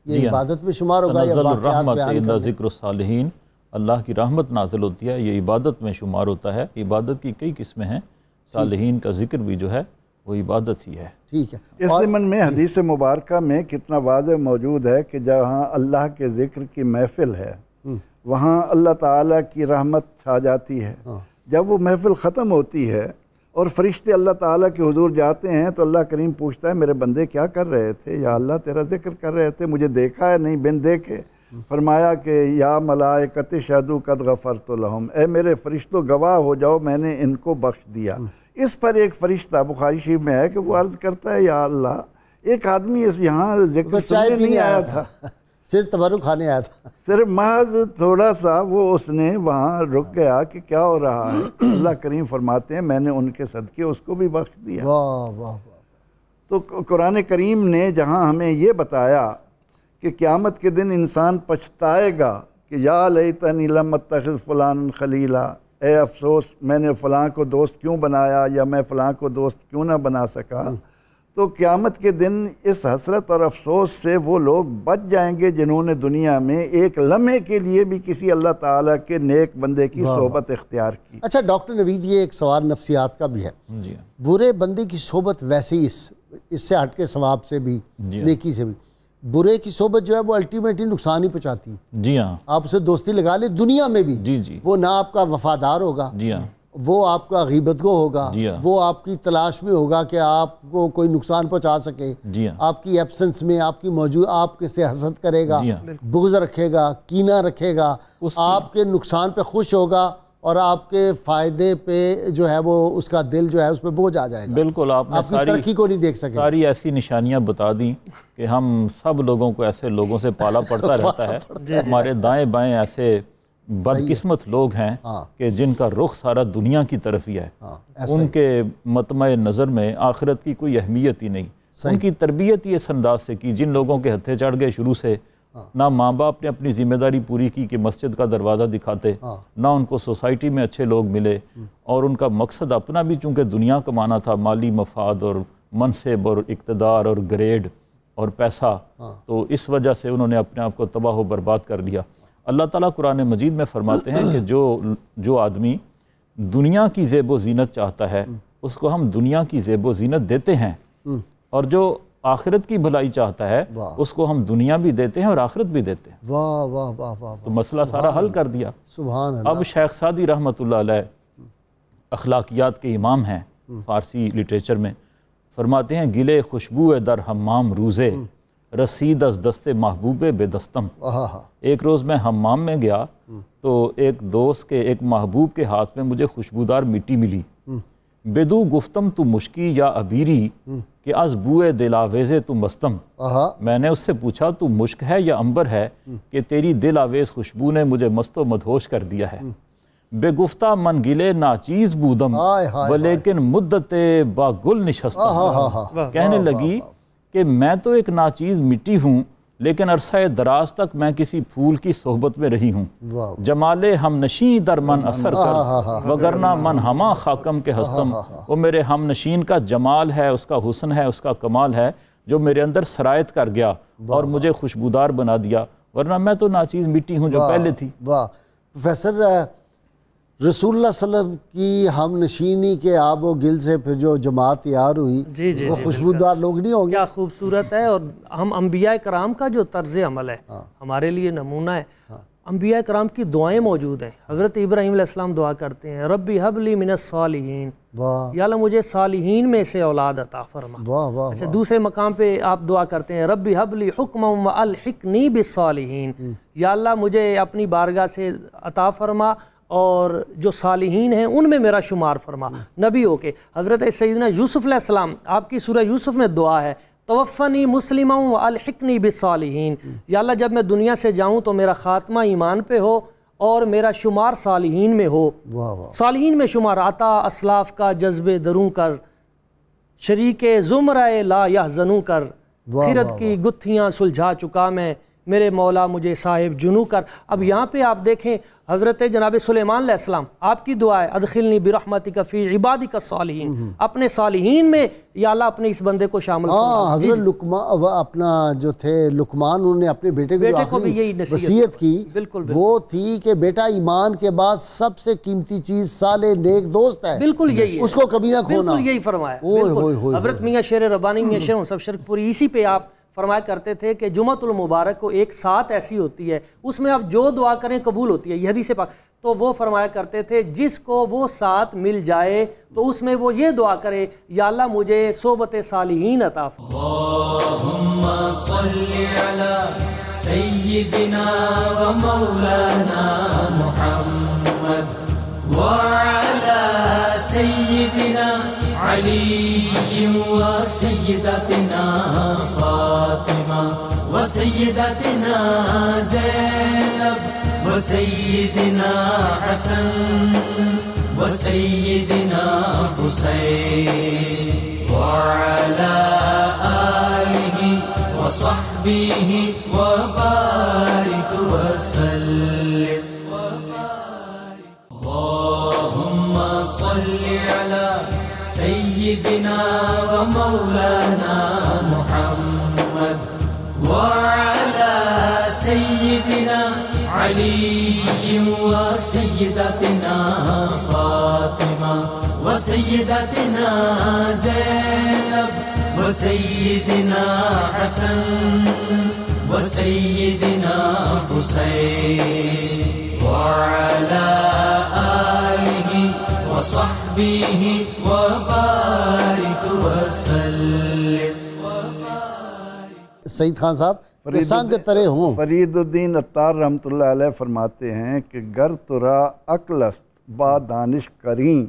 یہ عبادت میں شمار ہوگا یا واقعات بیان کرنا؟ ذکر الصالحین، اللہ کی رحمت نازل ہوتی ہے، یہ عبادت میں شمار ہوتا ہے۔ عبادت کی کئی قسمیں ہیں، صالحین کا ذکر بھی جو ہے وہ عبادت ہی ہے۔ ٹھیک ہے۔ اس ضمن میں حدیث مبارکہ میں کتنا واضح موجود ہے کہ جہاں اللہ کے ذکر کی محفل ہے وہاں اللہ تعالیٰ کی رحمت چھا جاتی ہے۔ جب وہ محفل ختم ہوتی ہے اور فرشتے اللہ تعالیٰ کے حضور جاتے ہیں تو اللہ کریم پوچھتا ہے میرے بندے کیا کر رہے تھے؟ یا اللہ تیرا ذکر کر رہے تھے، مجھے دیکھا ہے نہیں؟ بن دیکھے۔ فرمایا کہ یا ملائکۃ شہدوا قد غفرت لہم، اے میرے فرشتوں گواہ ہو جاؤ میں نے ان کو بخش دیا۔ اس پر ایک فرشتہ بخاری شریف میں ہے کہ وہ عرض کرتا ہے یا اللہ ایک آدمی یہاں ذکر سننے نہیں آیا تھا، صرف تبرک کھانے آیا تھا، صرف محض تھوڑا سا وہ اس نے وہاں رک گیا کہ کیا ہو رہا ہے۔ اللہ کریم فرماتے ہیں میں نے ان کے صدقے اس کو بھی بخش دیا۔ واہ واہ۔ تو قرآن کریم نے جہاں ہمیں یہ بتایا کہ قیامت کے دن انسان پچھتائے گا کہ یا لیتنی لم اتخذ فلانا خلیلا، اے افسوس میں نے فلاں کو دوست کیوں بنایا، یا میں فلاں کو دوست کیوں نہ بنا سکا، تو قیامت کے دن اس حسرت اور افسوس سے وہ لوگ بچ جائیں گے جنہوں نے دنیا میں ایک لمحے کے لیے بھی کسی اللہ تعالیٰ کے نیک بندے کی صحبت اختیار کی۔ اچھا ڈاکٹر نوید یہ ایک سوال نفسیات کا بھی ہے، برے بندے کی صحبت ویسے ہی اس سے ہٹ کے ثواب سے بھی نیکی سے بھی، برے کی صحبت جو ہے وہ الٹیمیٹلی نقصان ہی پہنچاتی ہے۔ جی ہاں، آپ اسے دوستی لگا لیں دنیا میں بھی، وہ نہ آپ کا وفادار ہوگا، جی ہاں، وہ آپ کا غیبت گو ہوگا، وہ آپ کی تلاش میں ہوگا کہ آپ کو کوئی نقصان پہنچا سکے، آپ کی ایبسنس میں آپ کی موجود آپ کے سے حسد کرے گا، بغض رکھے گا، کینہ رکھے گا، آپ کے نقصان پہ خوش ہوگا اور آپ کے فائدے پہ جو ہے وہ اس کا دل جو ہے اس پہ بوجھ آ جائے گا۔ بالکل، آپ کی ترقی کو نہیں دیکھ سکے۔ ساری ایسی نشانیاں بتا دیں کہ ہم سب لوگوں کو ایسے لوگوں سے پالا پڑتا رہتا ہے، ہمارے دائیں بائیں ایسے بدقسمت لوگ ہیں کہ جن کا رخ سارا دنیا کی طرف ہی ہے، ان کے مطمع نظر میں آخرت کی کوئی اہمیت ہی نہیں۔ ان کی تربیت ہی اس انداز سے کی، جن لوگوں کے ہتھے چڑھ گئے شروع سے، نہ ماں باپ نے اپنی ذمہ داری پوری کی کہ مسجد کا دروازہ دکھاتے، نہ ان کو سوسائٹی میں اچھے لوگ ملے، اور ان کا مقصد اپنا بھی چونکہ دنیا کمانا تھا، مالی مفاد اور منصب اور اقتدار اور گریڈ اور پیسہ، تو اس وجہ سے انہوں نے اپنے آپ کو تباہ و برباد کر لیا۔ اللہ تعالیٰ قرآن مجید میں فرماتے ہیں کہ جو آدمی دنیا کی زیب و زینت چاہتا ہے اس کو ہم دنیا کی زیب و زینت دیتے ہیں، اور جو آخرت کی بھلائی چاہتا ہے اس کو ہم دنیا بھی دیتے ہیں اور آخرت بھی دیتے ہیں۔ واہ واہ واہ واہ، تو مسئلہ سارا حل کر دیا۔ سبحان اللہ۔ اب شیخ سعدی رحمۃ اللہ علیہ اخلاقیات کے امام ہیں فارسی لٹریچر میں، فرماتے ہیں گلے خوشبو در حمام روزے رسید از دست محبوب بے دستم۔ ایک روز میں حمام میں گیا تو ایک دوست کے ایک محبوب کے ہاتھ میں مجھے خوشبودار مٹی ملی، بدو گفتم تو مشکی یا عبیری کہ از بوئے دل آویز تو مستم۔ میں نے اس سے پوچھا تو مشک ہے یا عنبر ہے کہ تیری دل آویز خوشبو نے مجھے مست و مدہوش کر دیا ہے۔ بے گفتہ من گلے ناچیز بودم ولیکن مدت با گل نشستم۔ کہنے لگی کہ میں تو ایک ناچیز مٹی ہوں لیکن عرصہ دراز تک میں کسی پھول کی صحبت میں رہی ہوں۔ جمال ہم نشین در من اثر کر وگرنہ من ہما خاکم کے ہستم۔ وہ میرے ہم نشین کا جمال ہے، اس کا حسن ہے، اس کا کمال ہے جو میرے اندر سرایت کر گیا اور مجھے خوشبودار بنا دیا، ورنہ میں تو ناچیز مٹی ہوں جو پہلے تھی۔ واہ پروفیسر، رسول اللہ صلی اللہ علیہ وسلم کی ہم نشینی کے آب و گل سے پھر جو جماعت تیار ہوئی وہ خوشبودار لوگ نہیں ہوں گے؟ کیا خوبصورت ہے. اور ہم انبیاء کرام کا جو طرز عمل ہے ہمارے لیے نمونہ ہے. انبیاء کرام کی دعائیں موجود ہیں. حضرت ابراہیم علیہ السلام دعا کرتے ہیں ربی حب لی من الصالحین، یا اللہ مجھے صالحین میں سے اولاد عطا فرما. اچھا دوسرے مقام پہ آپ دعا کرتے ہیں ربی حب لی حکما والحقنی بالصالحین، یا اللہ مجھے اپنی بارگاہ سے عطا فرما اور جو صالحین ہیں ان میں میرا شمار فرما نبی ہو کے. حضرت سیدنا یوسف علیہ السلام آپ کی سورہ یوسف میں دعا ہے توفنی مسلما والحقنی بالصالحین، یا اللہ جب میں دنیا سے جاؤں تو میرا خاتمہ ایمان پہ ہو اور میرا شمار صالحین میں ہو. صالحین میں شمار عطا اسلاف کا جذب دروں کر، شریک زمرہ لا یحزنوں کر، خرد کی گتھیاں سلجھا چکا میں، میرے مولا مجھے صاحب جنو کر. اب یہاں پہ آپ دیکھیں حضرت جناب سلیمان علیہ السلام آپ کی دعا ہے ادخلنی برحمتک فی عبادک الصالحین، اپنے صالحین میں یا اللہ اپنے اس بندے کو شامل فرما. حضرت لقمان اپنا جو تھے لقمان انہوں نے اپنے بیٹے کو بھی یہی وصیت کی وہ تھی کہ بیٹا ایمان کے بعد سب سے قیمتی چیز صالح نیک دوست ہے، بالکل یہی اس کو کبھی نہ کھونا. بالکل یہی فرمایا. حضرت میاں شیر ربانی میاں شیر سب شرک پوری اسی پہ آپ فرمایا کرتے تھے کہ جمعۃ المبارک کو ایک ساتھ ایسی ہوتی ہے اس میں آپ جو دعا کریں قبول ہوتی ہے، یہ حدیث پاک. تو وہ فرمایا کرتے تھے جس کو وہ ساتھ مل جائے تو اس میں وہ یہ دعا کرے یا اللہ مجھے صحبت صالحین عطا فرما. اللہم صلی علی سیدنا و مولانا محمد وعلی سیدنا علی و سیدتنا فاطمہ و سیدتنا زینب و سیدنا حسن و سیدنا حسین وعلی آلہ و صحبہ و بارک وسلم. اللہم صلی علی سیدنا و مولانا محمد وعلی سیدنا علی و سیدتنا فاطمہ و سیدتنا زینب و سیدنا حسن و سیدنا حسین وعلی آلہ و صحبہ و بارک وسلم. سعید خان صاحب سنگ ترے ہوں. فرید الدین عطار رحمۃ اللہ علیہ فرماتے ہیں کہ گر ترا عقل است با دانش کریں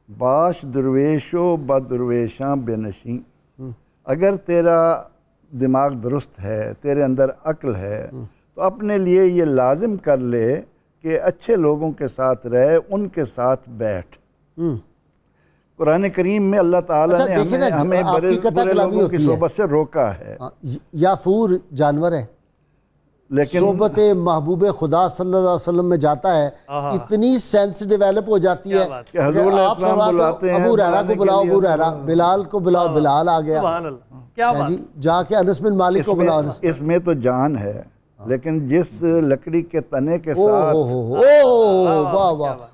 باش درویشو با درویشاں بے نشیں. اگر تیرا دماغ درست ہے، تیرے اندر عقل ہے، تو اپنے لیے یہ لازم کر لے کہ اچھے لوگوں کے ساتھ رہے، ان کے ساتھ بیٹھ. قرآن کریم میں اللہ تعالیٰ نے ہمیں برے لوگوں کی صحبت سے روکا ہے. یافور جانور ہے لیکن صحبت محبوب خدا صلی اللہ علیہ وسلم میں جاتا ہے، اتنی سینس ڈیویلپ ہو جاتی ہے کہ حضور علیہ السلام بلاتے ہیں ابو ہریرہ کو بلاؤ ابو ہریرہ، بلال کو بلاؤ بلال آ گیا، جا کے انس بن مالک کو بلاؤ. اس میں تو جان ہے لیکن جس لکڑی کے تنے کے ساتھ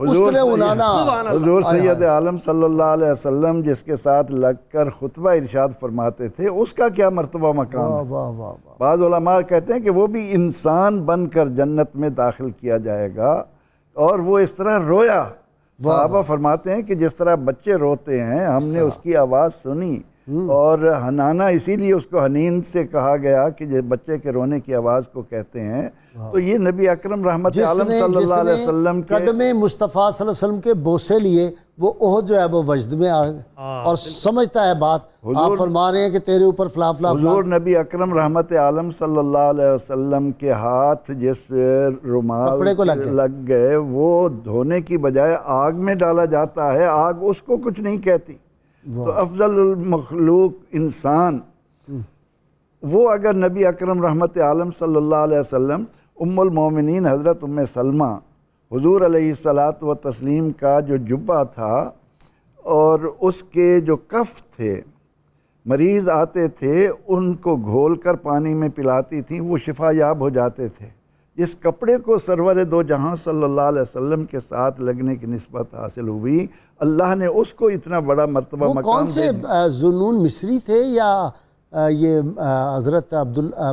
حضور سید عالم صلی اللہ علیہ وسلم جس کے ساتھ لگ کر خطبہ ارشاد فرماتے تھے اس کا کیا مرتبہ مقام ہے. بعض علماء کہتے ہیں کہ وہ بھی انسان بن کر جنت میں داخل کیا جائے گا اور وہ اس طرح رویا. صحابہ فرماتے ہیں کہ جس طرح بچے روتے ہیں ہم نے اس کی آواز سنی اور حنانہ اسی لیے اس کو حنین سے کہا گیا کہ بچے کے رونے کی آواز کو کہتے ہیں. تو یہ نبی اکرم رحمت عالم صلی اللہ علیہ وسلم کے قدم مصطفیٰ صلی اللہ علیہ وسلم کے بوسے لیے وہ احد جو ہے وہ وجد میں آ اور سمجھتا ہے بات. آپ فرما رہے ہیں کہ تیرے اوپر فلاں فلاں. حضور نبی اکرم رحمت عالم صلی اللہ علیہ وسلم کے ہاتھ جس رومال کو لگ گئے وہ دھونے کی بجائے آگ میں ڈالا جاتا ہے، آگ اس کو کچھ نہیں کہتی. تو افضل المخلوق انسان وہ اگر نبی اکرم رحمت عالم صلی اللہ علیہ وسلم ام المومنین حضرت ام سلمہ حضور علیہ الصلاۃ و تسلیم کا جو جبہ تھا اور اس کے جو کف تھے، مریض آتے تھے ان کو گھول کر پانی میں پلاتی تھیں، وہ شفا یاب ہو جاتے تھے. جس کپڑے کو سرور دو جہاں صلی اللہ علیہ وسلم کے ساتھ لگنے کی نسبت حاصل ہوئی، اللہ نے اس کو اتنا بڑا مرتبہ وہ مقام کون سے ذوالنون مصری تھے یا یہ حضرت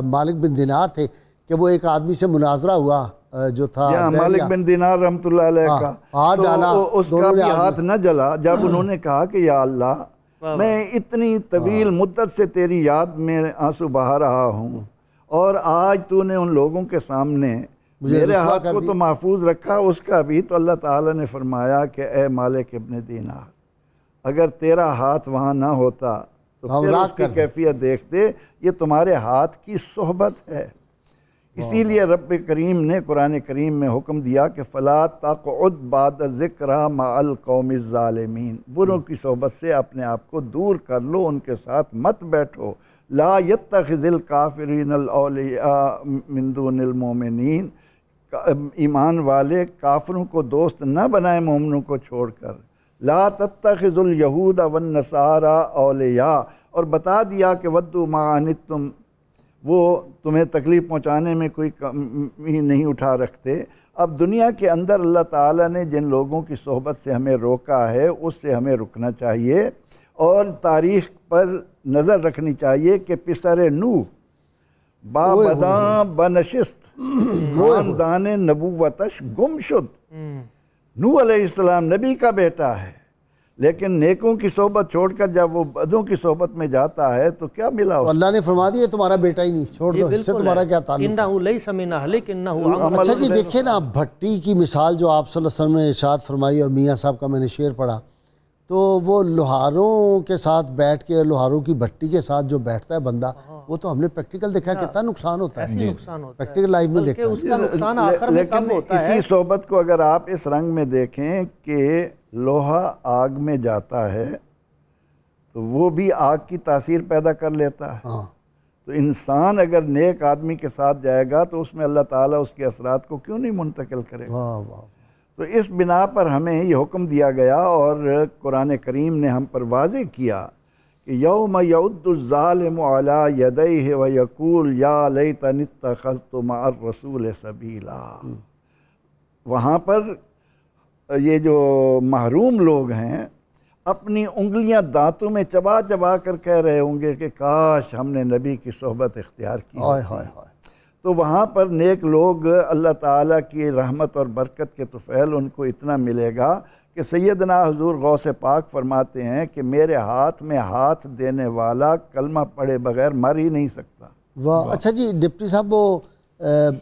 مالک بن دینار تھے کہ وہ ایک آدمی سے مناظرہ ہوا جو تھا مالک بن دینار رحمۃ اللہ علیہ کا، ہاتھ ڈالا، اس کا بھی ہاتھ نہ جلا جب انہوں نے کہا کہ یا اللہ میں اتنی طویل مدت سے تیری یاد میں آنسو بہا رہا ہوں، اور آج تو نے ان لوگوں کے سامنے میرے ہاتھ کو تو محفوظ رکھا، اس کا بھی تو اللہ تعالیٰ نے فرمایا کہ اے مالک ابن دینار اگر تیرا ہاتھ وہاں نہ ہوتا تو پھر اس کی کیفیت دیکھتے، یہ تمہارے ہاتھ کی صحبت ہے۔ اسی لیے رب کریم نے قرآن کریم میں حکم دیا کہ فَلَا تَقْعُدْ بَعْدَ ذِكْرَى مَعَ الْقَوْمِ الظَّالِمِينَ، بروں کی صحبت سے اپنے آپ کو دور کر لو، ان کے ساتھ مت بیٹھو۔ لَا يَتَّخِذِ الْكَافِرِينَ الْأَوْلِيَاءَ مِن دُونِ الْمُؤْمِنِينَ، ایمان والے کافروں کو دوست نہ بنائے مومنوں کو چھوڑ کر۔ لَا تَتَّخِذُ الْيَهُودَ وَالنَّصَارَى أَوْلِيَاءَ، اور بتا دیا کہ وَدُّوا مَا عَنِتُّمْ، وہ تمہیں تکلیف پہنچانے میں کوئی کمی نہیں اٹھا رکھتے۔ اب دنیا کے اندر اللہ تعالیٰ نے جن لوگوں کی صحبت سے ہمیں روکا ہے اس سے ہمیں رکنا چاہیے، اور تاریخ پر نظر رکھنی چاہیے کہ پسر نوح با بداں بنشست خاندان نبوتش گم شد۔ نوح علیہ السلام نبی کا بیٹا ہے، لیکن نیکوں کی صحبت چھوڑ کر جب وہ بدوں کی صحبت میں جاتا ہے تو کیا ملا؟ اللہ نے فرما دیا تمہارا بیٹا ہی نہیں، چھوڑ دو، اس سے تمہارا کیا تعلق؟ اچھا جی دیکھیں نا، بھٹی کی مثال جو آپ صلی اللہ علیہ وسلم نے ارشاد فرمائی اور میاں صاحب کا میں نے شعر پڑھا، تو وہ لوہاروں کے ساتھ بیٹھ کے، لوہاروں کی بھٹی کے ساتھ جو بیٹھتا ہے بندہ، وہ تو ہم نے پریکٹیکل دیکھا کتنا نقصان ہوتا ہے، پریکٹیکل لائف میں دیکھا۔ لیکن اسی صحبت کو اگر آپ اس رنگ میں دیکھیں کہ لوہا آگ میں جاتا ہے تو وہ بھی آگ کی تاثیر پیدا کر لیتا ہے، تو انسان اگر نیک آدمی کے ساتھ جائے گا تو اس میں اللہ تعالیٰ اس کے اثرات کو کیوں نہیں منتقل کرے گا؟ تو اس بنا پر ہمیں یہ حکم دیا گیا، اور قرآن کریم نے ہم پر واضح کیا کہ یوم یعد الظالم علی یدیہ ویقول یا لیتنی اتخذت مع الرسول سبیلا، وہاں پر یہ جو محروم لوگ ہیں اپنی انگلیاں دانتوں میں چبا چبا کر کہہ رہے ہوں گے کہ کاش ہم نے نبی کی صحبت اختیار کی۔ تو وہاں پر نیک لوگ اللہ تعالیٰ کی رحمت اور برکت کے طفیل ان کو اتنا ملے گا کہ سیدنا حضور غوث پاک فرماتے ہیں کہ میرے ہاتھ میں ہاتھ دینے والا کلمہ پڑھے بغیر مر ہی نہیں سکتا۔ واہ، اچھا جی ڈپٹی صاحب، وہ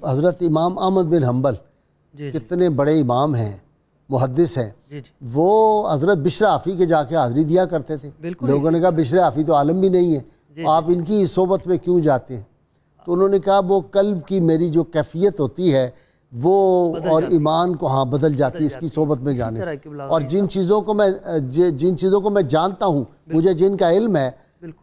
حضرت امام احمد بن حنبل کتنے بڑے امام ہیں، محدث ہیں، وہ حضرت بشر حافی کے جا کے حاضری دیا کرتے تھے۔ لوگوں نے کہا بشر حافی تو عالم بھی نہیں ہے، آپ ان کی صحبت میں کیوں جاتے ہیں؟ تو انہوں نے کہا وہ قلب کی میری جو کیفیت ہوتی ہے وہ اور ایمان کو بدل جاتی ہے اس کی صحبت میں جانے سے، اور جن چیزوں کو میں جانتا ہوں، مجھے جن کا علم ہے،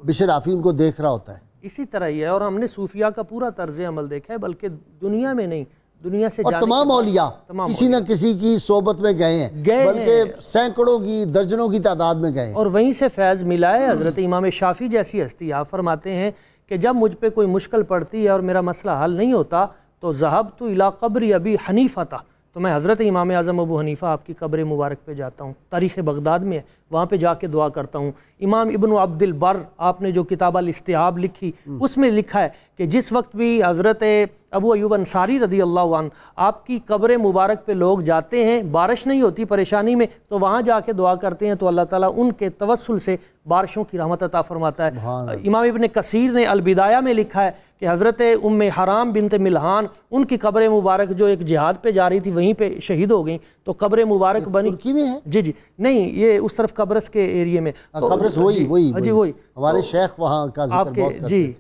بشر حافی ان کو دیکھ رہا ہوتا ہے۔ اسی طرح ہی ہے، اور ہم نے صوفیاء کا پورا طرز عمل دیکھا ہے، بلکہ دنیا میں نہیں، دنیا سے اور تمام اولیاء کسی نہ کسی کی صحبت میں گئے ہیں، بلکہ سینکڑوں کی، درجنوں کی تعداد میں گئے ہیں، اور وہیں سے فیض ملا ہے۔ حضرت امام شافعی جیسی ہستی آپ فرماتے ہیں کہ جب مجھ پہ کوئی مشکل پڑتی ہے اور میرا مسئلہ حل نہیں ہوتا تو ذہبت الی قبر ابی حنیفہ، تو میں حضرت امام اعظم ابو حنیفہ آپ کی قبر مبارک پہ جاتا ہوں، تاریخ بغداد میں ہے، وہاں پہ جا کے دعا کرتا ہوں۔ امام ابن عبد البر، آپ نے جو کتاب الاستیعاب لکھی، اس میں لکھا ہے کہ جس وقت بھی حضرت ابو ایوب انصاری رضی اللہ عنہ آپ کی قبر مبارک پہ لوگ جاتے ہیں، بارش نہیں ہوتی پریشانی میں، تو وہاں جا کے دعا کرتے ہیں تو اللہ تعالیٰ ان کے توسل سے بارشوں کی رحمت عطا فرماتا ہے۔ امام ابن کثیر نے البدایہ میں لکھا ہے کہ حضرت ام حرام بنت ملحان، ان کی قبر مبارک جو ایک جہاد پہ جا رہی تھی وہیں پہ شہید ہو گئیں، تو قبر مبارک بنی ترکی میں ہے؟ جی نہیں، یہ اس طرف قبرص کے ایریے میں، قبرص وہی ہمارے شیخ وہاں کا ذکر بہت کرتے جی،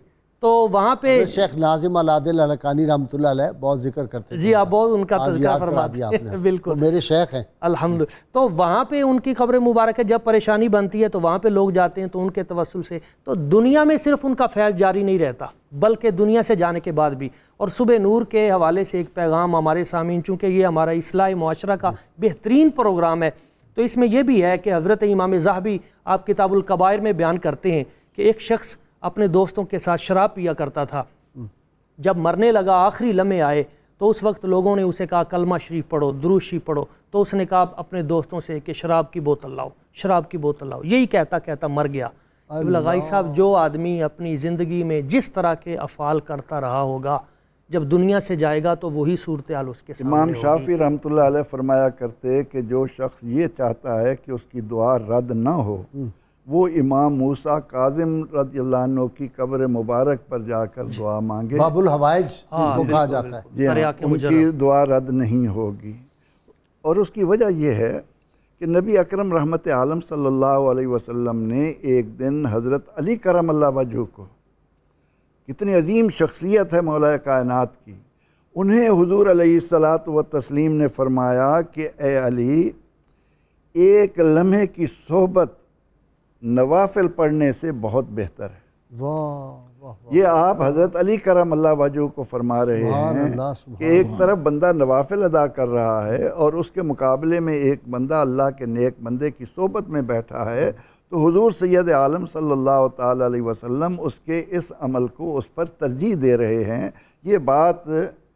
تو وہاں پہ شیخ ناظم العادل الحقانی رحمۃ اللہ علیہ بہت ذکر کرتے جی، آپ بہت ان کا تذکرہ فرماتے ہیں، بالکل میرے شیخ ہیں الحمدللہ۔ تو وہاں پہ ان کی قبر مبارک ہے، جب پریشانی بنتی ہے تو وہاں پہ لوگ جاتے ہیں، تو ان کے توسل سے تو دنیا میں صرف ان کا فیض جاری نہیں رہتا بلکہ دنیا سے جانے کے بعد بھی۔ اور صبح نور کے حوالے سے ایک پیغام ہمارے سامعین، چونکہ یہ ہمارا اصلاح معاشرہ کا بہترین پروگرام ہے، تو اس میں یہ بھی ہے کہ حضرت امام ذہبی آپ کتاب الکبائر میں بیان کرتے ہیں کہ ایک شخص اپنے دوستوں کے ساتھ شراب پیا کرتا تھا، جب مرنے لگا آخری لمحے آئے تو اس وقت لوگوں نے اسے کہا کلمہ شریف پڑھو، درود شریف پڑھو، تو اس نے کہا اپنے دوستوں سے کہ شراب کی بوتل لاؤ، شراب کی بوتل لاؤ، یہی کہتا کہتا مر گیا۔ لغائی صاحب جو آدمی اپنی زندگی میں جس طرح کے افعال کرتا رہا ہوگا جب دنیا سے جائے گا تو وہی صورتحال اس کے سامنے امام شافعی رحمۃ اللہ علیہ فرمایا کرتے کہ جو شخص یہ چاہتا ہے کہ اس کی دعا رد نہ ہو، وہ امام موسیٰ کاظم رضی اللہ عنہ کی قبر مبارک پر جا کر دعا مانگے، باب الحوائج جن کو کہا جاتا ہے، جی ہاں، ان کی دعا رد نہیں ہوگی۔ اور اس کی وجہ یہ ہے کہ نبی اکرم رحمت عالم صلی اللہ علیہ وسلم نے ایک دن حضرت علی کرم اللہ وجہہ کو، کتنی عظیم شخصیت ہے مولا کائنات کی، انہیں حضور علیہ الصلاۃ والتسلیم نے فرمایا کہ اے علی، ایک لمحے کی صحبت نوافل پڑھنے سے بہت بہتر ہے۔ یہ آپ حضرت علی کرم اللہ وجہہ کو فرما رہے ہیں کہ ایک طرف بندہ نوافل ادا کر رہا ہے اور اس کے مقابلے میں ایک بندہ اللہ کے نیک بندے کی صحبت میں بیٹھا ہے، تو حضور سید عالم صلی اللہ تعالی علیہ وسلم اس کے اس عمل کو اس پر ترجیح دے رہے ہیں۔ یہ بات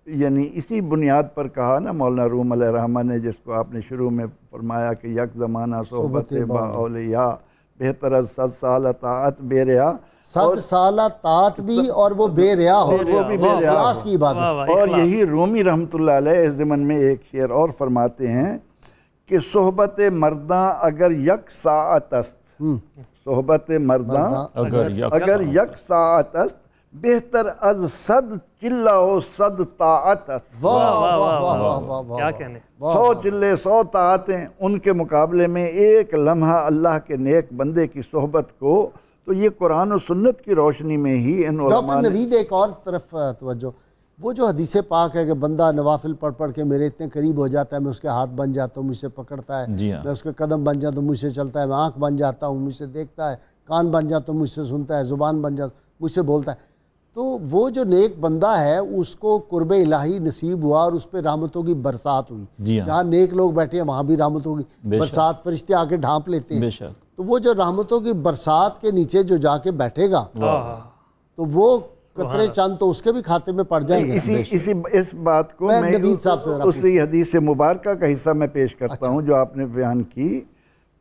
یعنی اسی بنیاد پر کہا نا مولانا روم علیہ الرحمہ نے، جس کو آپ نے شروع میں فرمایا کہ یک زمانہ صحبت با اولیاء بہتر از 100 سال طاعت بے ریا، 100 سال طاعت بھی اور وہ بے ریا ہو، وہ بھی بے ریا اخلاص کی عبادت۔ اور یہی رومی رحمۃ اللہ علیہ اس ضمن میں ایک شعر اور فرماتے ہیں کہ صحبت مرداں اگر یک ساعت است، صحبت مرداں اگر یک ساعت است، بہتر از 100 چلہ و 100 طاعت است۔ واہ واہ واہ واہ واہ، کیا کہنے، 100 چلے 100 طاعتیں، ان کے مقابلے میں ایک لمحہ اللہ کے نیک بندے کی صحبت کو، تو یہ قرآن و سنت کی روشنی میں ہی ان علماء ڈاکٹر نوید ایک اور طرف توجہ، وہ جو حدیث پاک ہے کہ بندہ نوافل پڑھ پڑھ کے میرے اتنے قریب ہو جاتا ہے، میں اس کے ہاتھ بن جاتا ہوں، مجھ سے پکڑتا ہے، میں اس کے قدم بن جاتا ہوں، مجھ سے چلتا ہے، میں آنکھ بن جاتا ہوں، مجھ سے دیکھتا ہے، کان بن جاتا ہوں، مجھ سے سنتا ہے، زبان بن جاتا ہوں، مجھ سے بولتا ہے۔ تو وہ جو نیک بندہ ہے اس کو قرب الہی نصیب ہوا اور اس پہ رحمتوں کی برسات ہوئی، جہاں نیک لوگ بیٹھے ہیں وہاں بھی رحمتوں کی برسات، فرشتے آ کے ڈھانپ لیتے ہیں۔ تو وہ جو رحمتوں کی برسات کے نیچے جو جا کے بیٹھے گا تو وہ قطرے چند تو اس کے بھی کھاتے میں پڑ جائیں گے۔ اس بات کو میں اسی حدیث مبارکہ کا حصہ میں پیش کرتا ہوں جو آپ نے بیان کی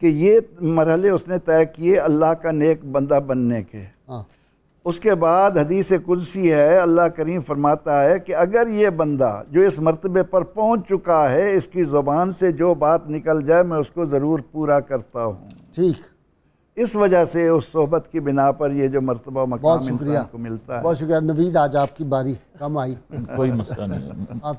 کہ یہ مرحلے اس نے طے کیے اللہ کا نیک بندہ بننے کے۔ اس کے بعد حدیث قدسی ہے، اللہ کریم فرماتا ہے کہ اگر یہ بندہ جو اس مرتبے پر پہنچ چکا ہے، اس کی زبان سے جو بات نکل جائے میں اس کو ضرور پورا کرتا ہوں۔ ٹھیک، اس وجہ سے اس صحبت کی بنا پر یہ جو مرتبہ مقام انسان کو ملتا ہے۔ بہت شکریہ نوید، آج آپ کی باری کم آئی، کوئی مسئلہ نہیں،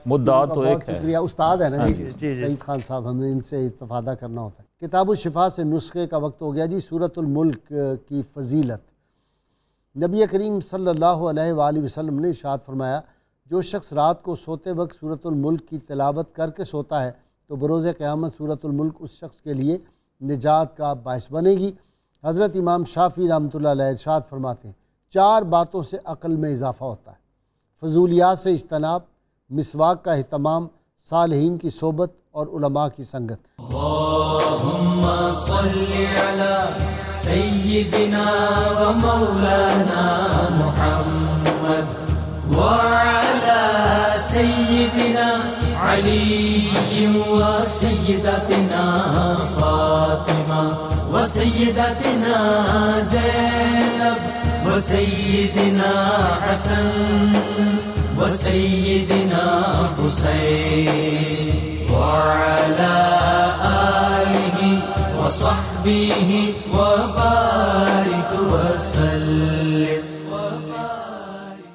مدعا تو ایک ہے۔ بہت شکریہ، استاد ہے نا جی سعید خان صاحب، ہمیں ان سے استفادہ کرنا ہوتا ہے۔ کتاب الشفا سے نسخے کا وقت ہو گیا جی۔ سورۃ الملک کی فضیلت، نبی کریم صلی اللہ علیہ وآلہ وسلم نے ارشاد فرمایا، جو شخص رات کو سوتے وقت سورۃ الملک کی تلاوت کر کے سوتا ہے تو بروز قیامت سورۃ الملک اس شخص کے لیے نجات کا باعث بنے گی۔ حضرت امام شافعی رحمۃ اللہ علیہ ارشاد فرماتے ہیں 4 باتوں سے عقل میں اضافہ ہوتا ہے: فضولیات سے اجتناب، مسواک کا اہتمام، صالحین کی صحبت اور علماء کی سنگت۔ اللہم صلی علی سیدنا و مولانا محمد وعلی سیدنا علی و سیدتنا فاطمہ و سیدتنا زینب و سیدنا حسن و سیدنا حسین وعلى آله وصحبه وبارك وسلم۔